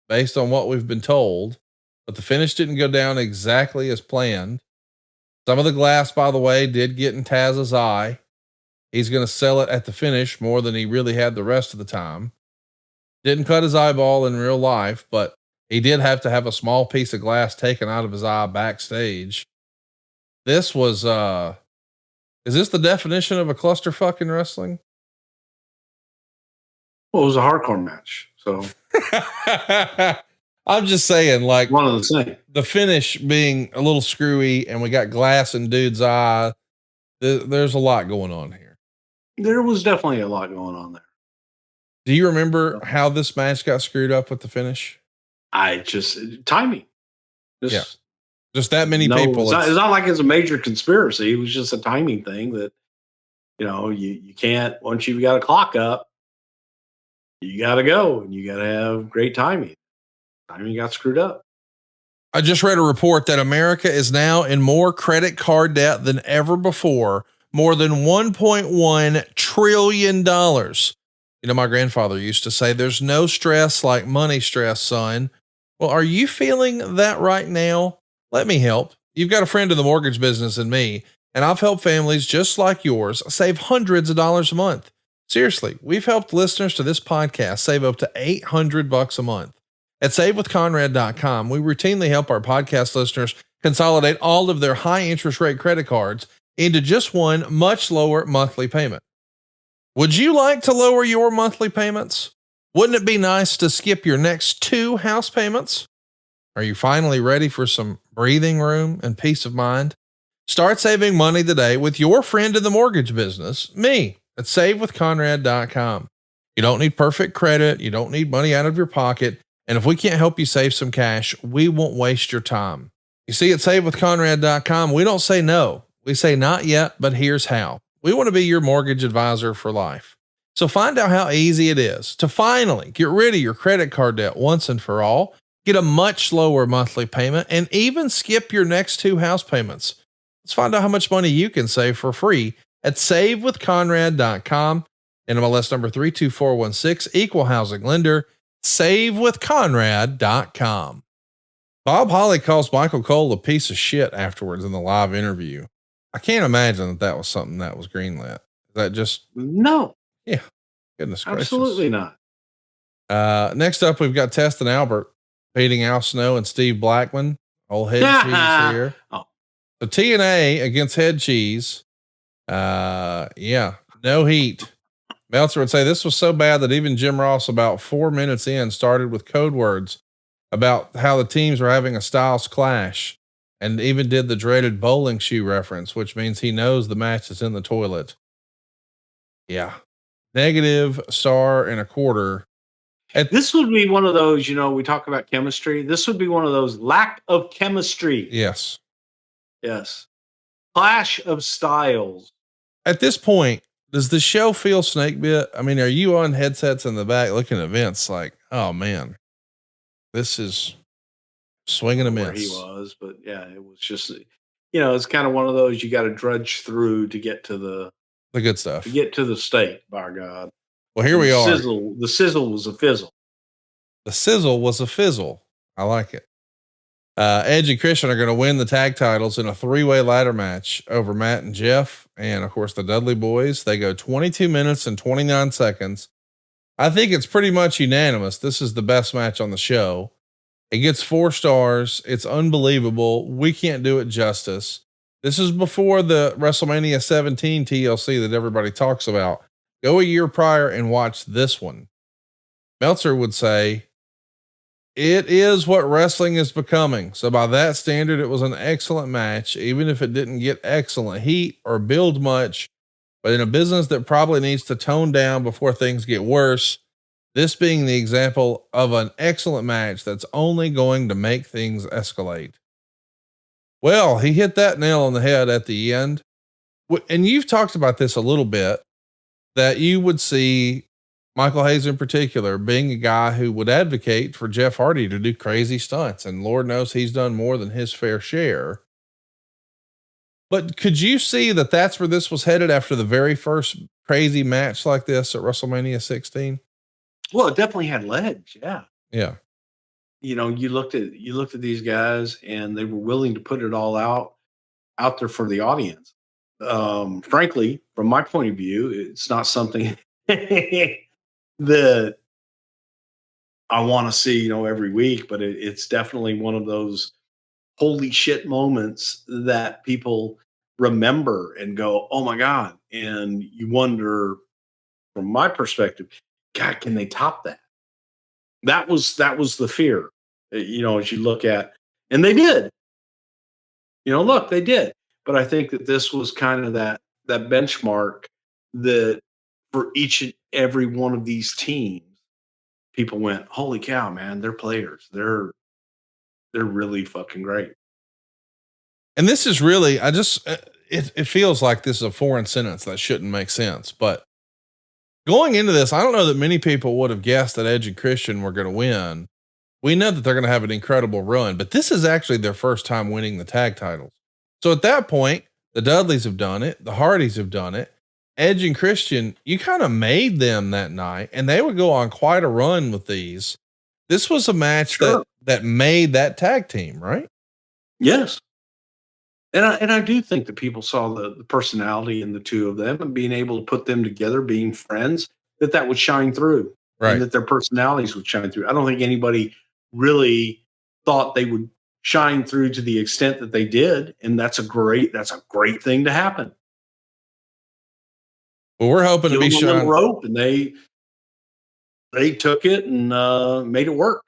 based on what we've been told, but the finish didn't go down exactly as planned. Some of the glass, by the way, did get in Taz's eye. He's going to sell it at the finish more than he really had the rest of the time. Didn't cut his eyeball in real life, but he did have to have a small piece of glass taken out of his eye backstage. This was, is this the definition of a clusterfuck in wrestling? Well, it was a hardcore match. So I'm just saying, like, one of the same. The finish being a little screwy and we got glass in dude's eye. There's a lot going on here. There was definitely a lot going on there. Do you remember how this match got screwed up with the finish? Timing. Just that many people. It's not like it's a major conspiracy. It was just a timing thing that, you can't, once you've got a clock up, you got to go and you got to have great timing. Timing got screwed up. I just read a report that America is now in more credit card debt than ever before, more than $1.1 trillion. My grandfather used to say, there's no stress like money stress, son. Well, are you feeling that right now? Let me help. You've got a friend in the mortgage business and me, and I've helped families just like yours save hundreds of dollars a month. Seriously, we've helped listeners to this podcast save up to $800 a month. At SaveWithConrad.com, we routinely help our podcast listeners consolidate all of their high interest rate credit cards into just one much lower monthly payment. Would you like to lower your monthly payments? Wouldn't it be nice to skip your next 2 house payments? Are you finally ready for some breathing room and peace of mind? Start saving money today with your friend in the mortgage business, me, at SaveWithConrad.com. You don't need perfect credit. You don't need money out of your pocket. And if we can't help you save some cash, we won't waste your time. You see, at SaveWithConrad.com, we don't say no. We say not yet, but here's how. We want to be your mortgage advisor for life. So find out how easy it is to finally get rid of your credit card debt once and for all, get a much lower monthly payment, and even skip your next 2 house payments. Let's find out how much money you can save for free at SaveWithConrad.com. NMLS number 32416, equal housing lender. SaveWithConrad.com. Bob Holly calls Michael Cole a piece of shit afterwards in the live interview. I can't imagine that was something that was greenlit. Is that just no? Yeah. Goodness gracious. Absolutely not. Next up, we've got Test and Albert beating Al Snow and Steve Blackman. Old Head Cheese here. Oh. So TNA against Head Cheese. No heat. Meltzer would say this was so bad that even Jim Ross, about 4 minutes in, started with code words about how the teams were having a styles clash, and even did the dreaded bowling shoe reference, which means he knows the match is in the toilet. Yeah. Negative star and a quarter. This would be one of those, we talk about chemistry. This would be one of those lack of chemistry. Yes. Yes. Clash of styles. At this point, does the show feel snake bit? I mean, are you on headsets in the back looking at Vince like, oh man, this is swinging a miss? Where he was, but yeah, it was just, it's kind of one of those you got to drudge through to get to the good stuff, to get to the state, by God. Well, here we are. The sizzle was a fizzle. The sizzle was a fizzle. I like it. Edge and Christian are going to win the tag titles in a 3-way ladder match over Matt and Jeff. And of course the Dudley boys, they go 22 minutes and 29 seconds. I think it's pretty much unanimous. This is the best match on the show. It gets 4 stars. It's unbelievable. We can't do it justice. This is before the WrestleMania 17 TLC that everybody talks about. Go a year prior and watch this one. Meltzer would say, it is what wrestling is becoming. So by that standard, it was an excellent match, even if it didn't get excellent heat or build much. But in a business that probably needs to tone down before things get worse, this being the example of an excellent match that's only going to make things escalate. Well, he hit that nail on the head at the end. And you've talked about this a little bit, that you would see Michael Hayes in particular being a guy who would advocate for Jeff Hardy to do crazy stunts. And Lord knows he's done more than his fair share. But could you see that that's where this was headed after the very first crazy match like this at WrestleMania 16? Well, it definitely had legs. Yeah. Yeah. You looked at these guys and they were willing to put it all out there for the audience. Frankly, from my point of view, it's not something that I want to see, every week, but it's definitely one of those holy shit moments that people remember and go, oh my God. And you wonder, from my perspective, God, can they top that? That was the fear, as you look at, and they did, look, they did. But I think that this was kind of that benchmark that for each and every one of these teams, people went, holy cow, man, they're players. They're really fucking great. And this is really, it feels like this is a foreign sentence that shouldn't make sense, but going into this, I don't know that many people would have guessed that Edge and Christian were going to win. We know that they're going to have an incredible run, but this is actually their first time winning the tag titles. So at that point, the Dudleys have done it. The Hardys have done it. Edge and Christian, you kind of made them that night, and they would go on quite a run with these. This was a match that made that tag team, right? Yes. And I do think that people saw the personality in the two of them and being able to put them together, being friends, that would shine through, right? And that their personalities would shine through. I don't think anybody really thought they would shine through to the extent that they did. And that's a great thing to happen. Well, we're hoping to be shining rope, and they took it and made it work.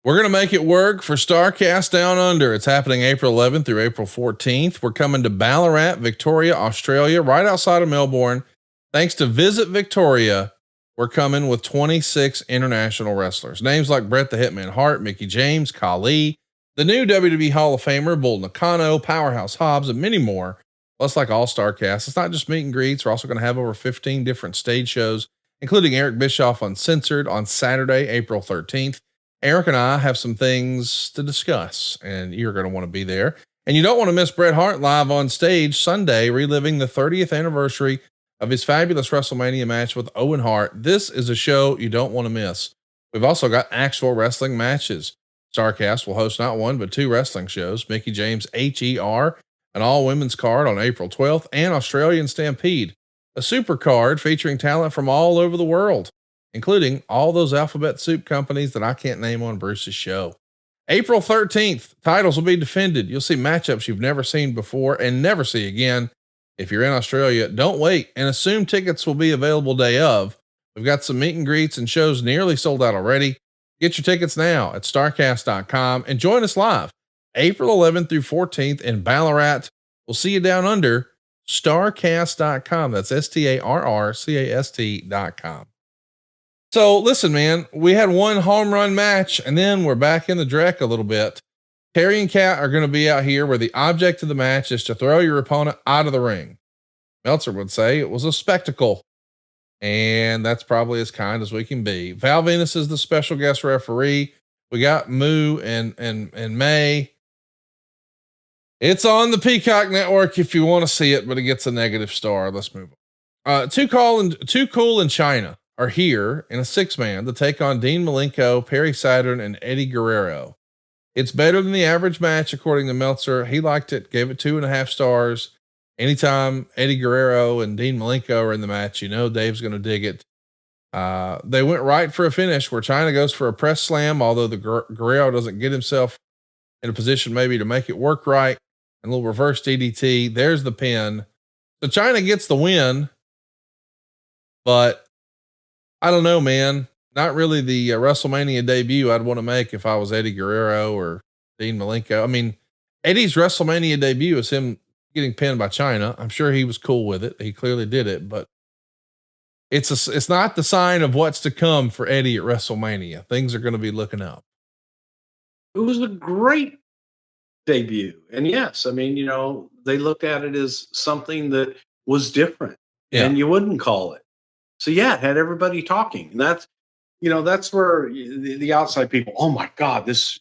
We're going to make it work for Starrcast Down Under. It's happening April 11th through April 14th. We're coming to Ballarat, Victoria, Australia, right outside of Melbourne. Thanks to Visit Victoria, we're coming with 26 international wrestlers. Names like Bret the Hitman Hart, Mickie James, Khali, the new WWE Hall of Famer, Bull Nakano, Powerhouse Hobbs, and many more. Plus, like all Starrcast, it's not just meet and greets. We're also going to have over 15 different stage shows, including Eric Bischoff Uncensored on Saturday, April 13th. Eric and I have some things to discuss, and you're going to want to be there. And you don't want to miss Bret Hart live on stage Sunday, reliving the 30th anniversary of his fabulous WrestleMania match with Owen Hart. This is a show you don't want to miss. We've also got actual wrestling matches. Starrcast will host not one, but 2 wrestling shows, Mickie James HER, an all women's card on April 12th, and Australian Stampede, a super card featuring talent from all over the world, including all those alphabet soup companies that I can't name on Bruce's show. April 13th, titles will be defended. You'll see matchups you've never seen before and never see again. If you're in Australia, don't wait and assume tickets will be available day of. We've got some meet and greets and shows nearly sold out already. Get your tickets now at starrcast.com and join us live April 11th through 14th in Ballarat. We'll see you down under starrcast.com. That's STARRCAST.com. So listen, man, we had one home run match and then we're back in the dreck a little bit. Terry and Kat are going to be out here where the object of the match is to throw your opponent out of the ring. Meltzer would say it was a spectacle, and that's probably as kind as we can be. Val Venus is the special guest referee. We got Moo and Mae. It's on the Peacock Network if you want to see it, but it gets a negative star. Let's move on. Too Cool and China are here in a 6-man to take on Dean Malenko, Perry Saturn, and Eddie Guerrero. It's better than the average match, according to Meltzer. He liked it, gave it 2.5 stars. Anytime Eddie Guerrero and Dean Malenko are in the match, you know Dave's going to dig it. They went right for a finish where China goes for a press slam, although the Guerrero doesn't get himself in a position maybe to make it work right. And a little reverse DDT. There's the pin. So China gets the win, but I don't know, man. Not really the WrestleMania debut I'd want to make if I was Eddie Guerrero or Dean Malenko. I mean, Eddie's WrestleMania debut is him getting pinned by China. I'm sure he was cool with it. He clearly did it, but it's not the sign of what's to come for Eddie at WrestleMania. Things are going to be looking up. It was a great debut. And yes, I mean, you know, they looked at it as something that was different and you wouldn't call it. So yeah, it had everybody talking. And that's, you know, that's where the outside people, oh my God, this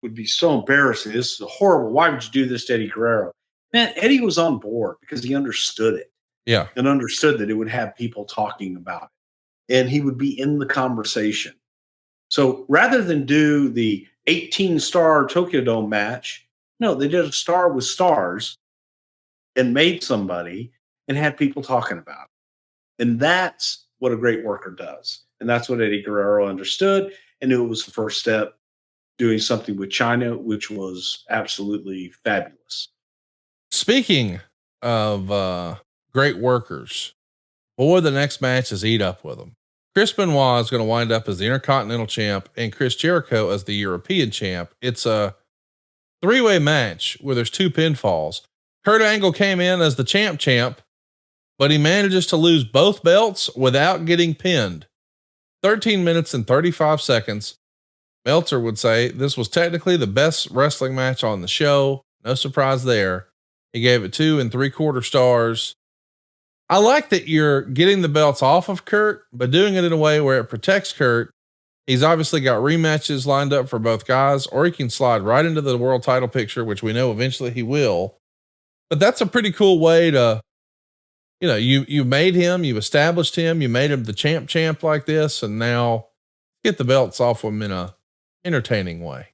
would be so embarrassing. This is horrible. Why would you do this to Eddie Guerrero? Man, Eddie was on board because he understood it. Yeah. And understood that it would have people talking about it. And he would be in the conversation. So rather than do the 18-star Tokyo Dome match, no, they did a star with stars and made somebody and had people talking about it. And that's what a great worker does. And that's what Eddie Guerrero understood and knew it was the first step doing something with China, which was absolutely fabulous. Speaking of great workers, boy, the next match is eat up with them. Chris Benoit is going to wind up as the Intercontinental champ and Chris Jericho as the European champ. It's a 3-way match where there's 2 pinfalls. Kurt Angle came in as the champ, but he manages to lose both belts without getting pinned. 13 minutes and 35 seconds. Meltzer would say this was technically the best wrestling match on the show. No surprise there. He gave it 2 3/4 stars. I like that you're getting the belts off of Kurt, but doing it in a way where it protects Kurt. He's obviously got rematches lined up for both guys, or he can slide right into the world title picture, which we know eventually he will. But that's a pretty cool way to, you know, you made him, you established him, you made him the champ like this, and now get the belts off him in a entertaining way.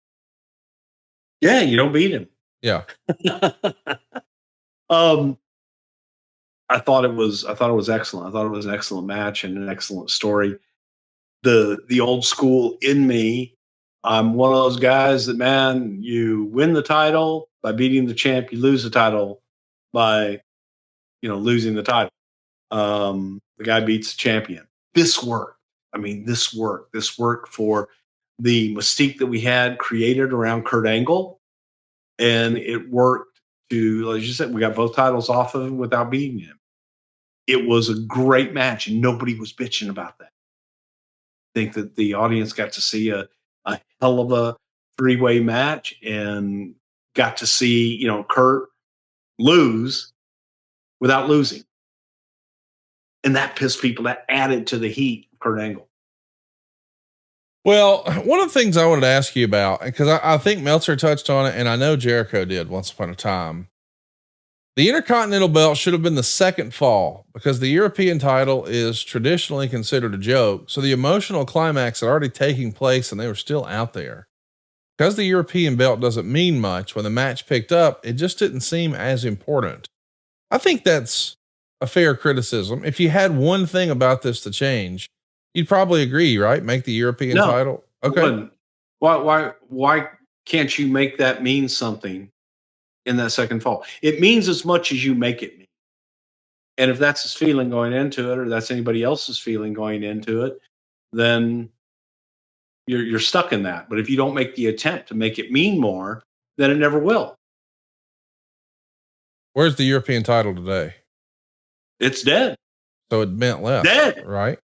Yeah, you don't beat him. Yeah. I thought it was excellent. I thought it was an excellent match and an excellent story. The old school in me, I'm one of those guys that, man, you win the title by beating the champ, you lose the title by, you know, losing the title. The guy beats the champion. This worked. I mean, this worked. This worked for the mystique that we had created around Kurt Angle. And it worked to, like you said, we got both titles off of him without beating him. It was a great match and nobody was bitching about that. I think that the audience got to see a hell of a 3-way match and got to see, you know, Kurt lose without losing. And that pissed people. That added to the heat of Kurt Angle. Well, one of the things I wanted to ask you about, because I think Meltzer touched on it, and I know Jericho did once upon a time. The Intercontinental belt should have been the second fall because the European title is traditionally considered a joke. So the emotional climax had already taken place and they were still out there. Because the European belt doesn't mean much when the match picked up, it just didn't seem as important. I think that's a fair criticism. If you had one thing about this to change, you'd probably agree, right? Make the European title. Okay. Why can't you make that mean something in that second fall? It means as much as you make it mean. And if that's his feeling going into it, or that's anybody else's feeling going into it, then you're stuck in that. But if you don't make the attempt to make it mean more, then it never will. Where's the European title today? It's dead. So it meant less. Dead. Right?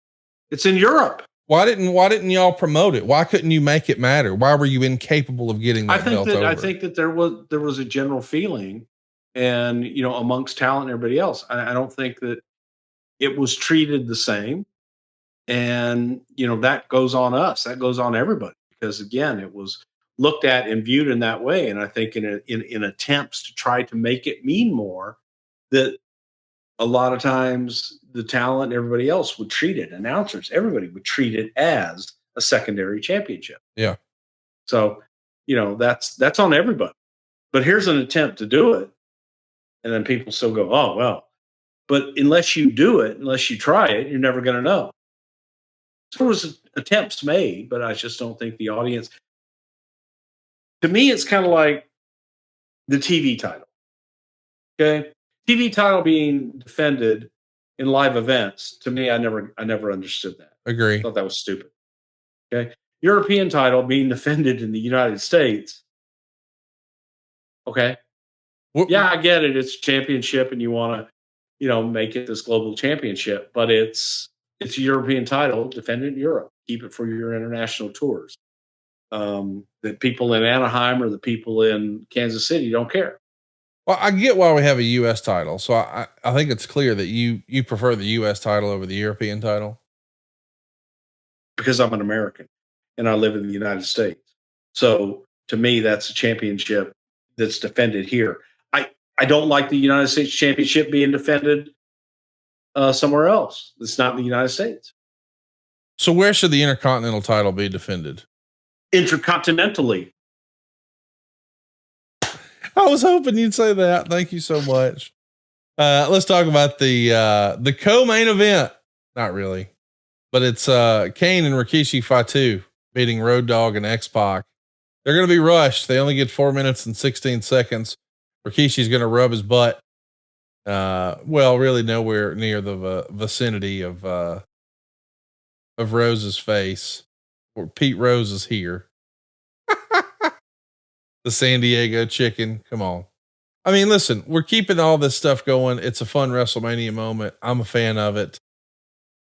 It's in Europe. Why didn't y'all promote it? Why couldn't you make it matter? Why were you incapable of getting that belt over? I think that there was a general feeling, and amongst talent and everybody else. I don't think that it was treated the same, and that goes on us. That goes on everybody, because again, it was looked at and viewed in that way. And I think in attempts to try to make it mean more, that a lot of times the talent and everybody else would treat it, announcers, everybody would treat it as a secondary championship. Yeah. So, that's on everybody. But here's an attempt to do it. And then people still go, oh, well. But unless you do it, unless you try it, you're never going to know. So there was attempts made, but I just don't think the audience. To me, it's kind of like the TV title. Okay. TV title being defended in live events. To me, I never understood that. Agree. I thought that was stupid. Okay. European title being defended in the United States. Okay. Yeah, I get it. It's a championship and you want to, make it this global championship, but it's a European title defended in Europe. Keep it for your international tours. The people in Anaheim or the people in Kansas City don't care. Well, I get why we have a U.S. title. So I think it's clear that you prefer the U.S. title over the European title. Because I'm an American and I live in the United States. So to me, that's a championship that's defended here. I don't like the United States championship being defended somewhere else. It's not in the United States. So where should the Intercontinental title be defended? Intercontinentally. I was hoping you'd say that. Thank you so much. Let's talk about the co-main event. Not really, but it's Kane and Rikishi Fatu beating Road Dogg and X-Pac. They're going to be rushed. They only get 4 minutes and 16 seconds. Rikishi's going to rub his butt. Well, really nowhere near the vicinity of Rose's face. Or Pete Rose is here. The San Diego chicken. Come on. I mean, listen, we're keeping all this stuff going. It's a fun WrestleMania moment. I'm a fan of it.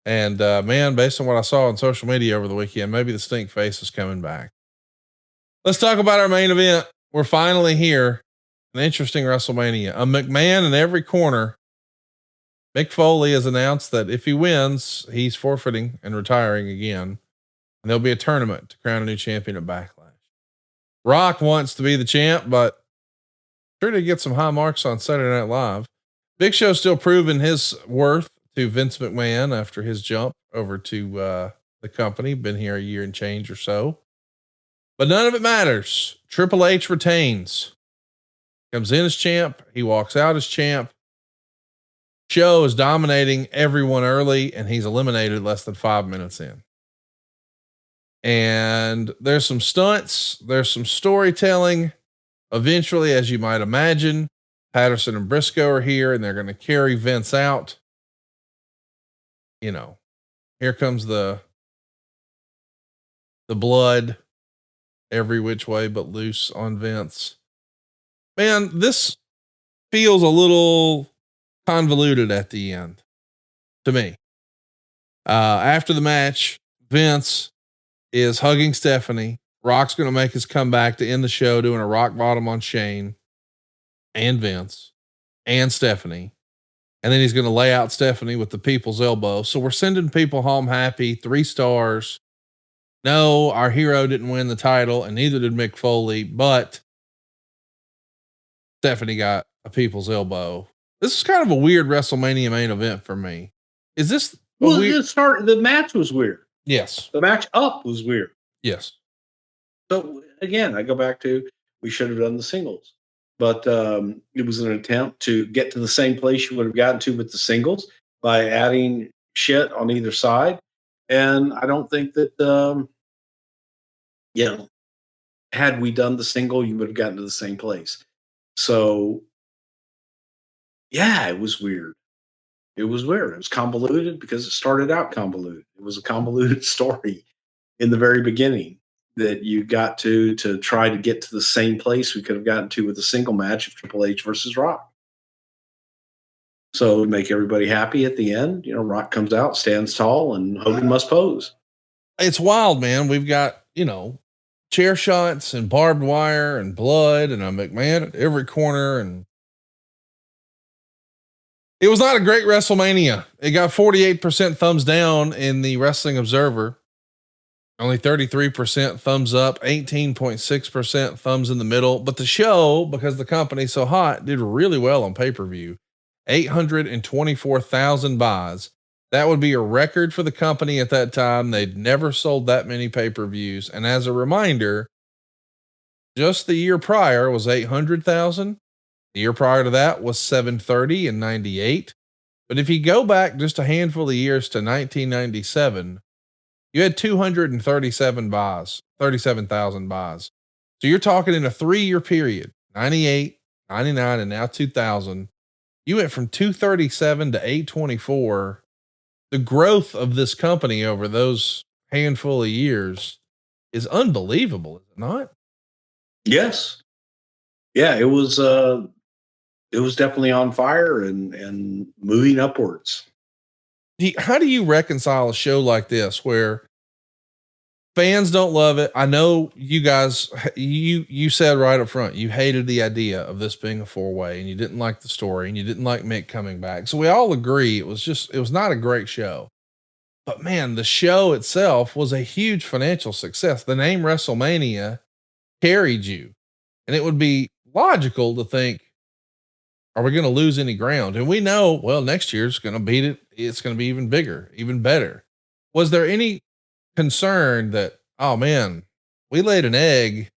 And, man, based on what I saw on social media over the weekend, maybe the stink face is coming back. Let's talk about our main event. We're finally here. An interesting WrestleMania. A McMahon in every corner. Mick Foley has announced that if he wins, he's forfeiting and retiring again. And there'll be a tournament to crown a new champion at Backlash. Rock wants to be the champ, but sure to get some high marks on Saturday Night Live. Big Show's still proving his worth to Vince McMahon after his jump over to the company. Been here a year and change or so. But none of it matters. Triple H retains. Comes in as champ. He walks out as champ. Show is dominating everyone early, and he's eliminated less than 5 minutes in. And there's some stunts. There's some storytelling. Eventually, as you might imagine, Patterson and Briscoe are here, and they're going to carry Vince out. Here comes the blood every which way but loose on Vince. Man, this feels a little convoluted at the end to me. After the match, Vince is hugging Stephanie. Rock's going to make his comeback to end the show, doing a rock bottom on Shane and Vince and Stephanie. And then he's going to lay out Stephanie with the people's elbow. So we're sending people home happy. 3 stars. No, our hero didn't win the title, and neither did Mick Foley, but Stephanie got a people's elbow. This is kind of a weird WrestleMania main event for me. Is this the match was weird. Yes. The match up was weird. Yes. So again, I go back to, we should have done the singles, but it was an attempt to get to the same place you would have gotten to with the singles by adding shit on either side. And I don't think that, had we done the single, you would have gotten to the same place. So yeah, it was weird. It was weird. It was convoluted because it started out convoluted. It was a convoluted story in the very beginning that you got to try to get to the same place we could have gotten to with a single match of Triple H versus Rock. So to make everybody happy at the end, Rock comes out, stands tall, and Hogan must pose. It's wild, man. We've got, chair shots and barbed wire and blood and a McMahon at every corner. And it was not a great WrestleMania. It got 48% thumbs down in the Wrestling Observer. Only 33% thumbs up, 18.6% thumbs in the middle. But the show, because the company's so hot, did really well on pay-per-view. 824,000 buys. That would be a record for the company at that time. They'd never sold that many pay-per-views. And as a reminder, just the year prior was 800,000. The year prior to that was 730 and 98. But if you go back just a handful of years to 1997, you had 237 buys, 37,000 buys. So you're talking in a 3-year period, 98, 99, and now 2000. You went from 237 to 824. The growth of this company over those handful of years is unbelievable, is it not? Yes. Yeah, it was definitely on fire and moving upwards. How do you reconcile a show like this where fans don't love it? I know you guys, you said right up front, you hated the idea of this being a 4-way and you didn't like the story and you didn't like Mick coming back. So we all agree it was not a great show, but man, the show itself was a huge financial success. The name WrestleMania carried you, and it would be logical to think, are we going to lose any ground? And we know, well, next year's going to beat it. It's going to be even bigger, even better. Was there any concern that, oh man, we laid an egg,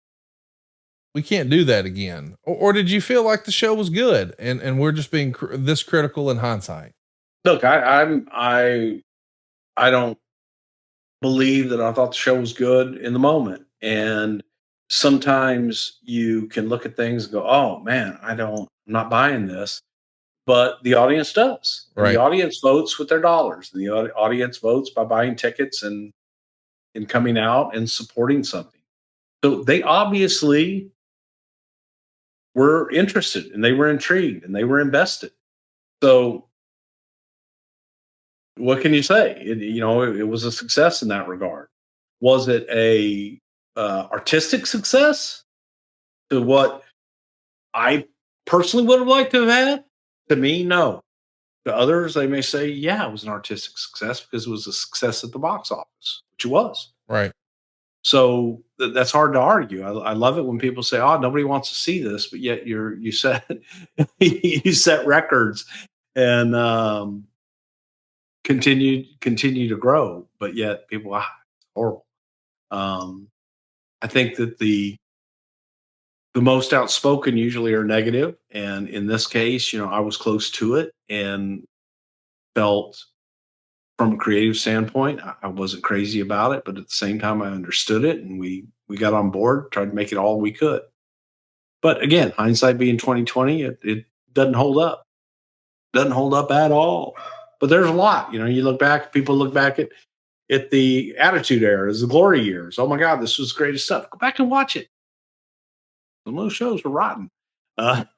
we can't do that again? Or did you feel like the show was good and we're just being this critical in hindsight? Look, I don't believe that I thought the show was good in the moment. And sometimes you can look at things and go, oh man, I'm not buying this. But the audience does. Right. The audience votes with their dollars. The audience votes by buying tickets and coming out and supporting something. So they obviously were interested and they were intrigued and they were invested. So what can you say? It was a success in that regard. Was it a artistic success to what I personally would have liked to have had? To me, no. To others, they may say, yeah, it was an artistic success because it was a success at the box office, which it was. Right. So that's hard to argue. I love it when people say, oh, nobody wants to see this, but yet you set you set records and continue to grow, but yet people, it's horrible. I think that the most outspoken usually are negative. And in this case, I was close to it and felt from a creative standpoint, I wasn't crazy about it, but at the same time, I understood it and we got on board, tried to make it all we could. But again, hindsight being 2020, it doesn't hold up. Doesn't hold up at all. But there's a lot, you look back, people look back at the Attitude Era, as the glory years. Oh my God, this was the greatest stuff. Go back and watch it. Some of those shows were rotten. But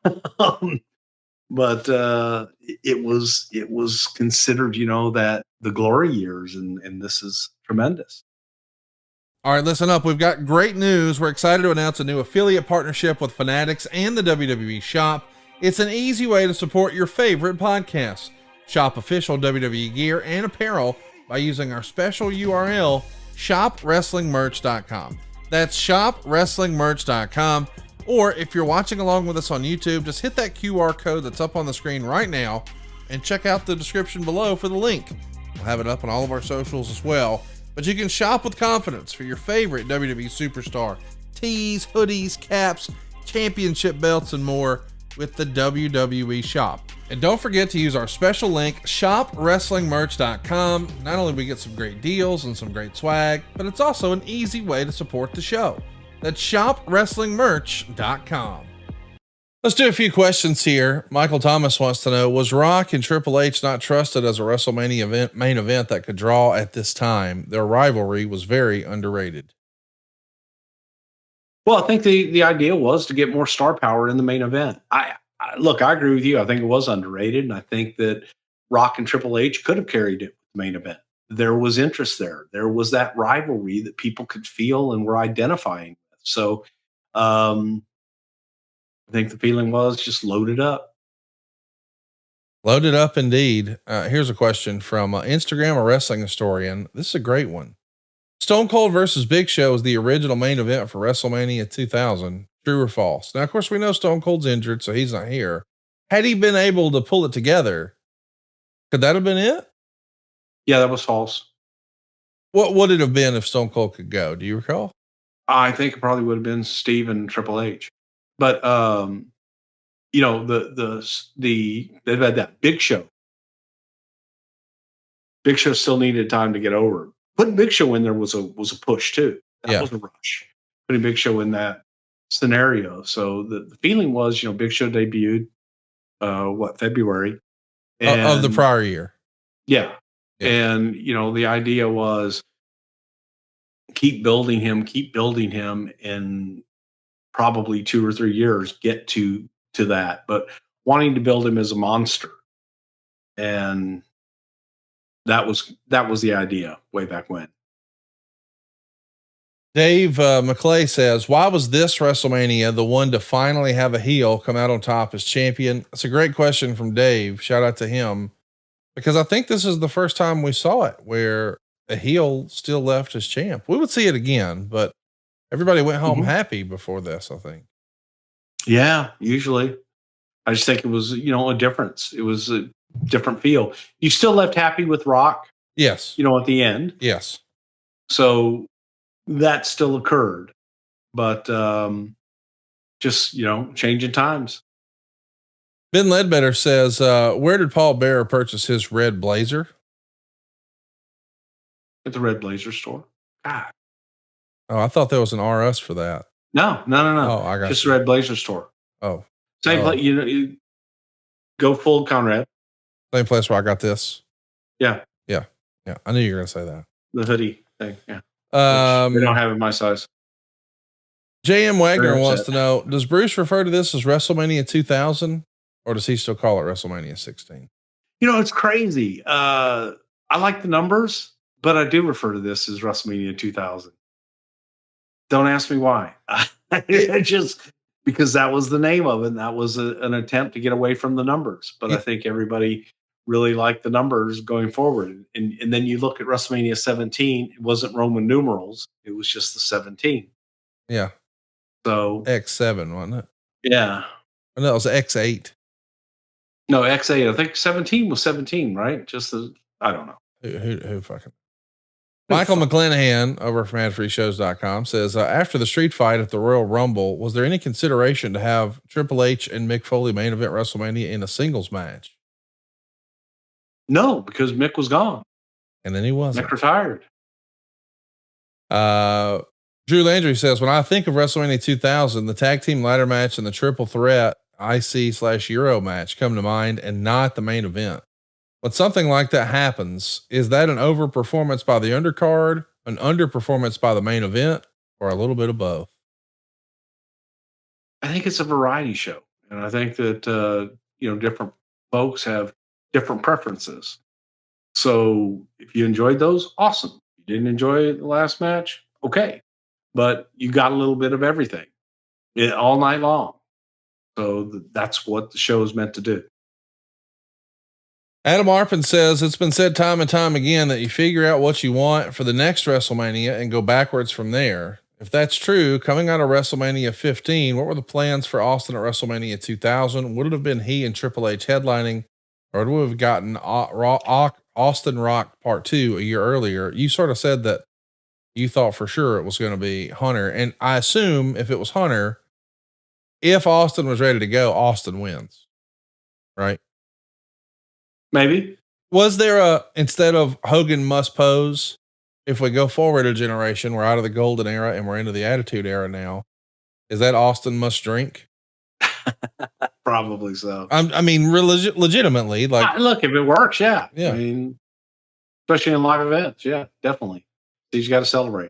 it was considered, that the glory years, and this is tremendous. All right, listen up. We've got great news. We're excited to announce a new affiliate partnership with Fanatics and the WWE Shop. It's an easy way to support your favorite podcasts. Shop official WWE gear and apparel by using our special URL, shopwrestlingmerch.com. That's shopwrestlingmerch.com. Or if you're watching along with us on YouTube, just hit that QR code that's up on the screen right now and check out the description below for the link. We'll have it up on all of our socials as well. But you can shop with confidence for your favorite WWE superstar. Tees, hoodies, caps, championship belts, and more with the WWE Shop. And don't forget to use our special link, shopwrestlingmerch.com. Not only do we get some great deals and some great swag, but it's also an easy way to support the show. That's shopwrestlingmerch.com. Let's do a few questions here. Michael Thomas wants to know, was Rock and Triple H not trusted as a WrestleMania main event that could draw at this time? Their rivalry was very underrated. Well, I think the idea was to get more star power in the main event. Look, I agree with you. I think it was underrated, and I think that Rock and Triple H could have carried it with the main event. There was interest there. There was that rivalry that people could feel and were identifying with. So, I think the feeling was just load it up. Loaded up indeed. Here's a question from Instagram, a wrestling historian. This is a great one. Stone Cold versus Big Show is the original main event for WrestleMania 2000. True or false? Now, of course, we know Stone Cold's injured, so he's not here. Had he been able to pull it together, could that have been it? Yeah, that was false. What would it have been if Stone Cold could go? Do you recall? I think it probably would have been Steve and Triple H. But you know, they've had that Big Show. Big Show still needed time to get over. Putting Big Show in there was a push too. That was a rush. Putting Big Show in that scenario. So the feeling was, you know, Big Show debuted February of the prior year. Yeah. And you know, the idea was keep building him, and probably 2 or 3 years get to that, but wanting to build him as a monster. And that was the idea way back when. Dave McClay says, why was this WrestleMania the one to finally have a heel come out on top as champion? That's a great question from Dave. Shout out to him, because I think this is the first time we saw it where a heel still left as champ. We would see it again, but everybody went home happy before this, I think. Yeah, usually. I just think it was, you know, a difference. It was a different feel. You still left happy with Rock. Yes. You know, at the end. Yes. So that still occurred, but just, you know, changing times. Ben Ledbetter says, where did Paul Bearer purchase his red blazer? At the Red Blazer store. God. Oh, I thought there was an RS for that. No. Oh, I got just you. the Red Blazer store. Oh, same place. You know, you go full Conrad. Same place where I got this. Yeah. I knew you were going to say that. The hoodie thing. Yeah. They don't have it my size. JM Wagner wants to know, does Bruce refer to this as WrestleMania 2000, or does he still call it WrestleMania 16? You know, it's crazy. I like the numbers, but I do refer to this as WrestleMania 2000. Don't ask me why. Just because that was the name of it. And that was an attempt to get away from the numbers. But I think everybody really liked the numbers going forward. And then you look at WrestleMania 17, it wasn't Roman numerals. It was just the 17. Yeah. So X7, wasn't it? Yeah. Oh, no, it was X8. No, X8. I think 17 was 17, right? Just I don't know. Who fucking. Michael McClanahan over from adfreeshows.com says, after the street fight at the Royal Rumble, was there any consideration to have Triple H and Mick Foley main event WrestleMania in a singles match? No, because Mick was gone. And then he wasn't. Mick retired. Drew Landry says, when I think of WrestleMania 2000, the tag team ladder match and the triple threat IC/Euro match come to mind, and not the main event. When something like that happens, is that an overperformance by the undercard, an underperformance by the main event, or a little bit of both? I think it's a variety show. And I think that, different folks have different preferences. So if you enjoyed those, awesome. If you didn't enjoy the last match, okay. But you got a little bit of everything all night long. So that's what the show is meant to do. Adam Arpin says, it's been said time and time again that you figure out what you want for the next WrestleMania and go backwards from there. If that's true, coming out of WrestleMania 15, what were the plans for Austin at WrestleMania 2000? Would it have been he and Triple H headlining, or would we have gotten Austin Rock Part 2 a year earlier? You sort of said that you thought for sure it was going to be Hunter. And I assume if it was Hunter, if Austin was ready to go, Austin wins, right? Maybe. Was there instead of Hogan must pose, if we go forward a generation, we're out of the golden era and we're into the attitude era now, is that Austin must drink? Probably so. I mean, legitimately, like, look, if it works, yeah. Yeah. I mean, especially in live events, yeah, definitely. You got to celebrate.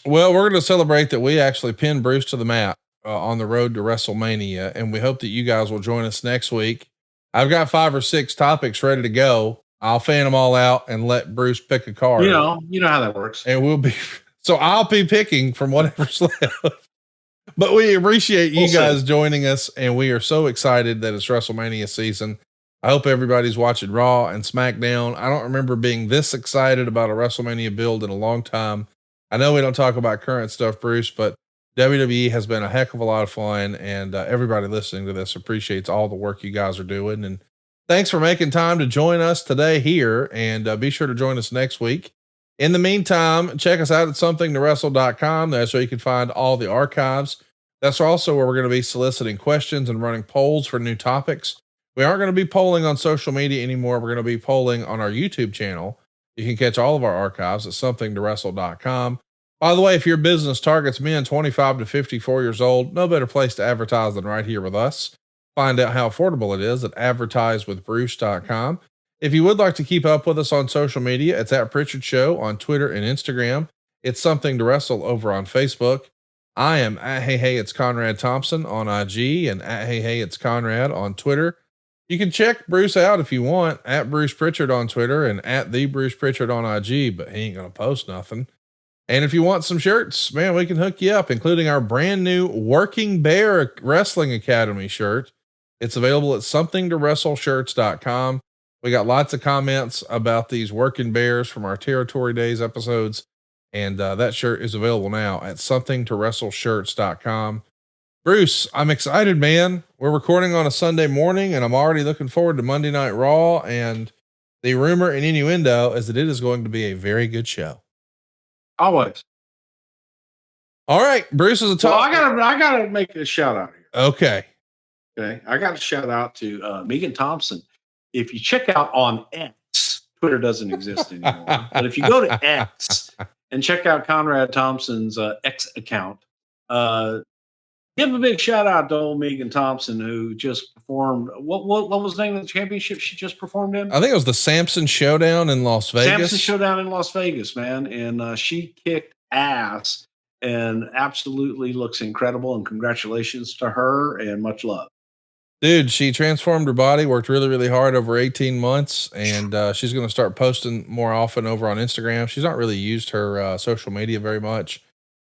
Well, we're going to celebrate that we actually pinned Bruce to the mat on the road to WrestleMania, and we hope that you guys will join us next week. I've got 5 or 6 topics ready to go. I'll fan them all out and let Bruce pick a card. You know how that works. And I'll be picking from whatever's left. But we appreciate you guys joining us, and we are so excited that it's WrestleMania season. I hope everybody's watching Raw and SmackDown. I don't remember being this excited about a WrestleMania build in a long time. I know we don't talk about current stuff, Bruce, but WWE has been a heck of a lot of fun, and everybody listening to this appreciates all the work you guys are doing. And thanks for making time to join us today here, and be sure to join us next week. In the meantime, check us out at somethingtowrestle.com. That's where you can find all the archives. That's also where we're going to be soliciting questions and running polls for new topics. We aren't going to be polling on social media anymore. We're going to be polling on our YouTube channel. You can catch all of our archives at somethingtowrestle.com. By the way, if your business targets men 25 to 54 years old, no better place to advertise than right here with us. Find out how affordable it is at advertisewithbruce.com. If you would like to keep up with us on social media, it's at Prichard Show on Twitter and Instagram. It's Something to Wrestle over on Facebook. I am at Hey It's Conrad Thompson on IG and at Hey It's Conrad on Twitter. You can check Bruce out if you want at Bruce Prichard on Twitter and at the Bruce Prichard on IG, but he ain't going to post nothing. And if you want some shirts, man, we can hook you up, including our brand new Working Bear Wrestling Academy shirt. It's available at somethingtowrestleshirts.com. We got lots of comments about these Working Bears from our Territory Days episodes. And that shirt is available now at somethingtowrestleshirts.com. Bruce, I'm excited, man. We're recording on a Sunday morning, and I'm already looking forward to Monday Night Raw. And the rumor and innuendo is that it is going to be a very good show. Always. All right, Bruce is a top. Well, I gotta make a shout out here. Okay. I got to shout out to Megan Thompson. If you check out on X, Twitter doesn't exist anymore, but if you go to X and check out Conrad Thompson's X account, give a big shout out to old Megan Thompson, who just performed. What was the name of the championship she just performed in? I think it was the Samson Showdown in Las Vegas. Samson Showdown in Las Vegas, man. And she kicked ass and absolutely looks incredible. And congratulations to her and much love. Dude, she transformed her body, worked really, really hard over 18 months. And she's going to start posting more often over on Instagram. She's not really used her social media very much.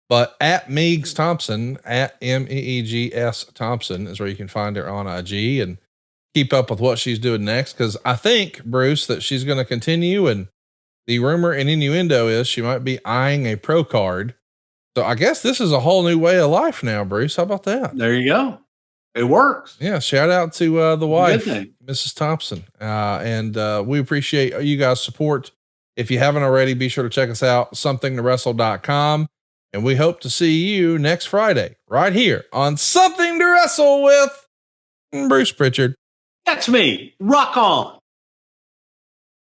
But at Meegs Thompson, at MEEGS Thompson is where you can find her on IG and keep up with what she's doing next. Cause I think, Bruce, that she's going to continue. And the rumor and innuendo is she might be eyeing a pro card. So I guess this is a whole new way of life now, Bruce. How about that? There you go. It works. Yeah. Shout out to the wife, Mrs. Thompson. And we appreciate you guys' support. If you haven't already, be sure to check us out, somethingtowrestle.com. And we hope to see you next Friday right here on Something to Wrestle with Bruce Prichard. That's me. Rock on.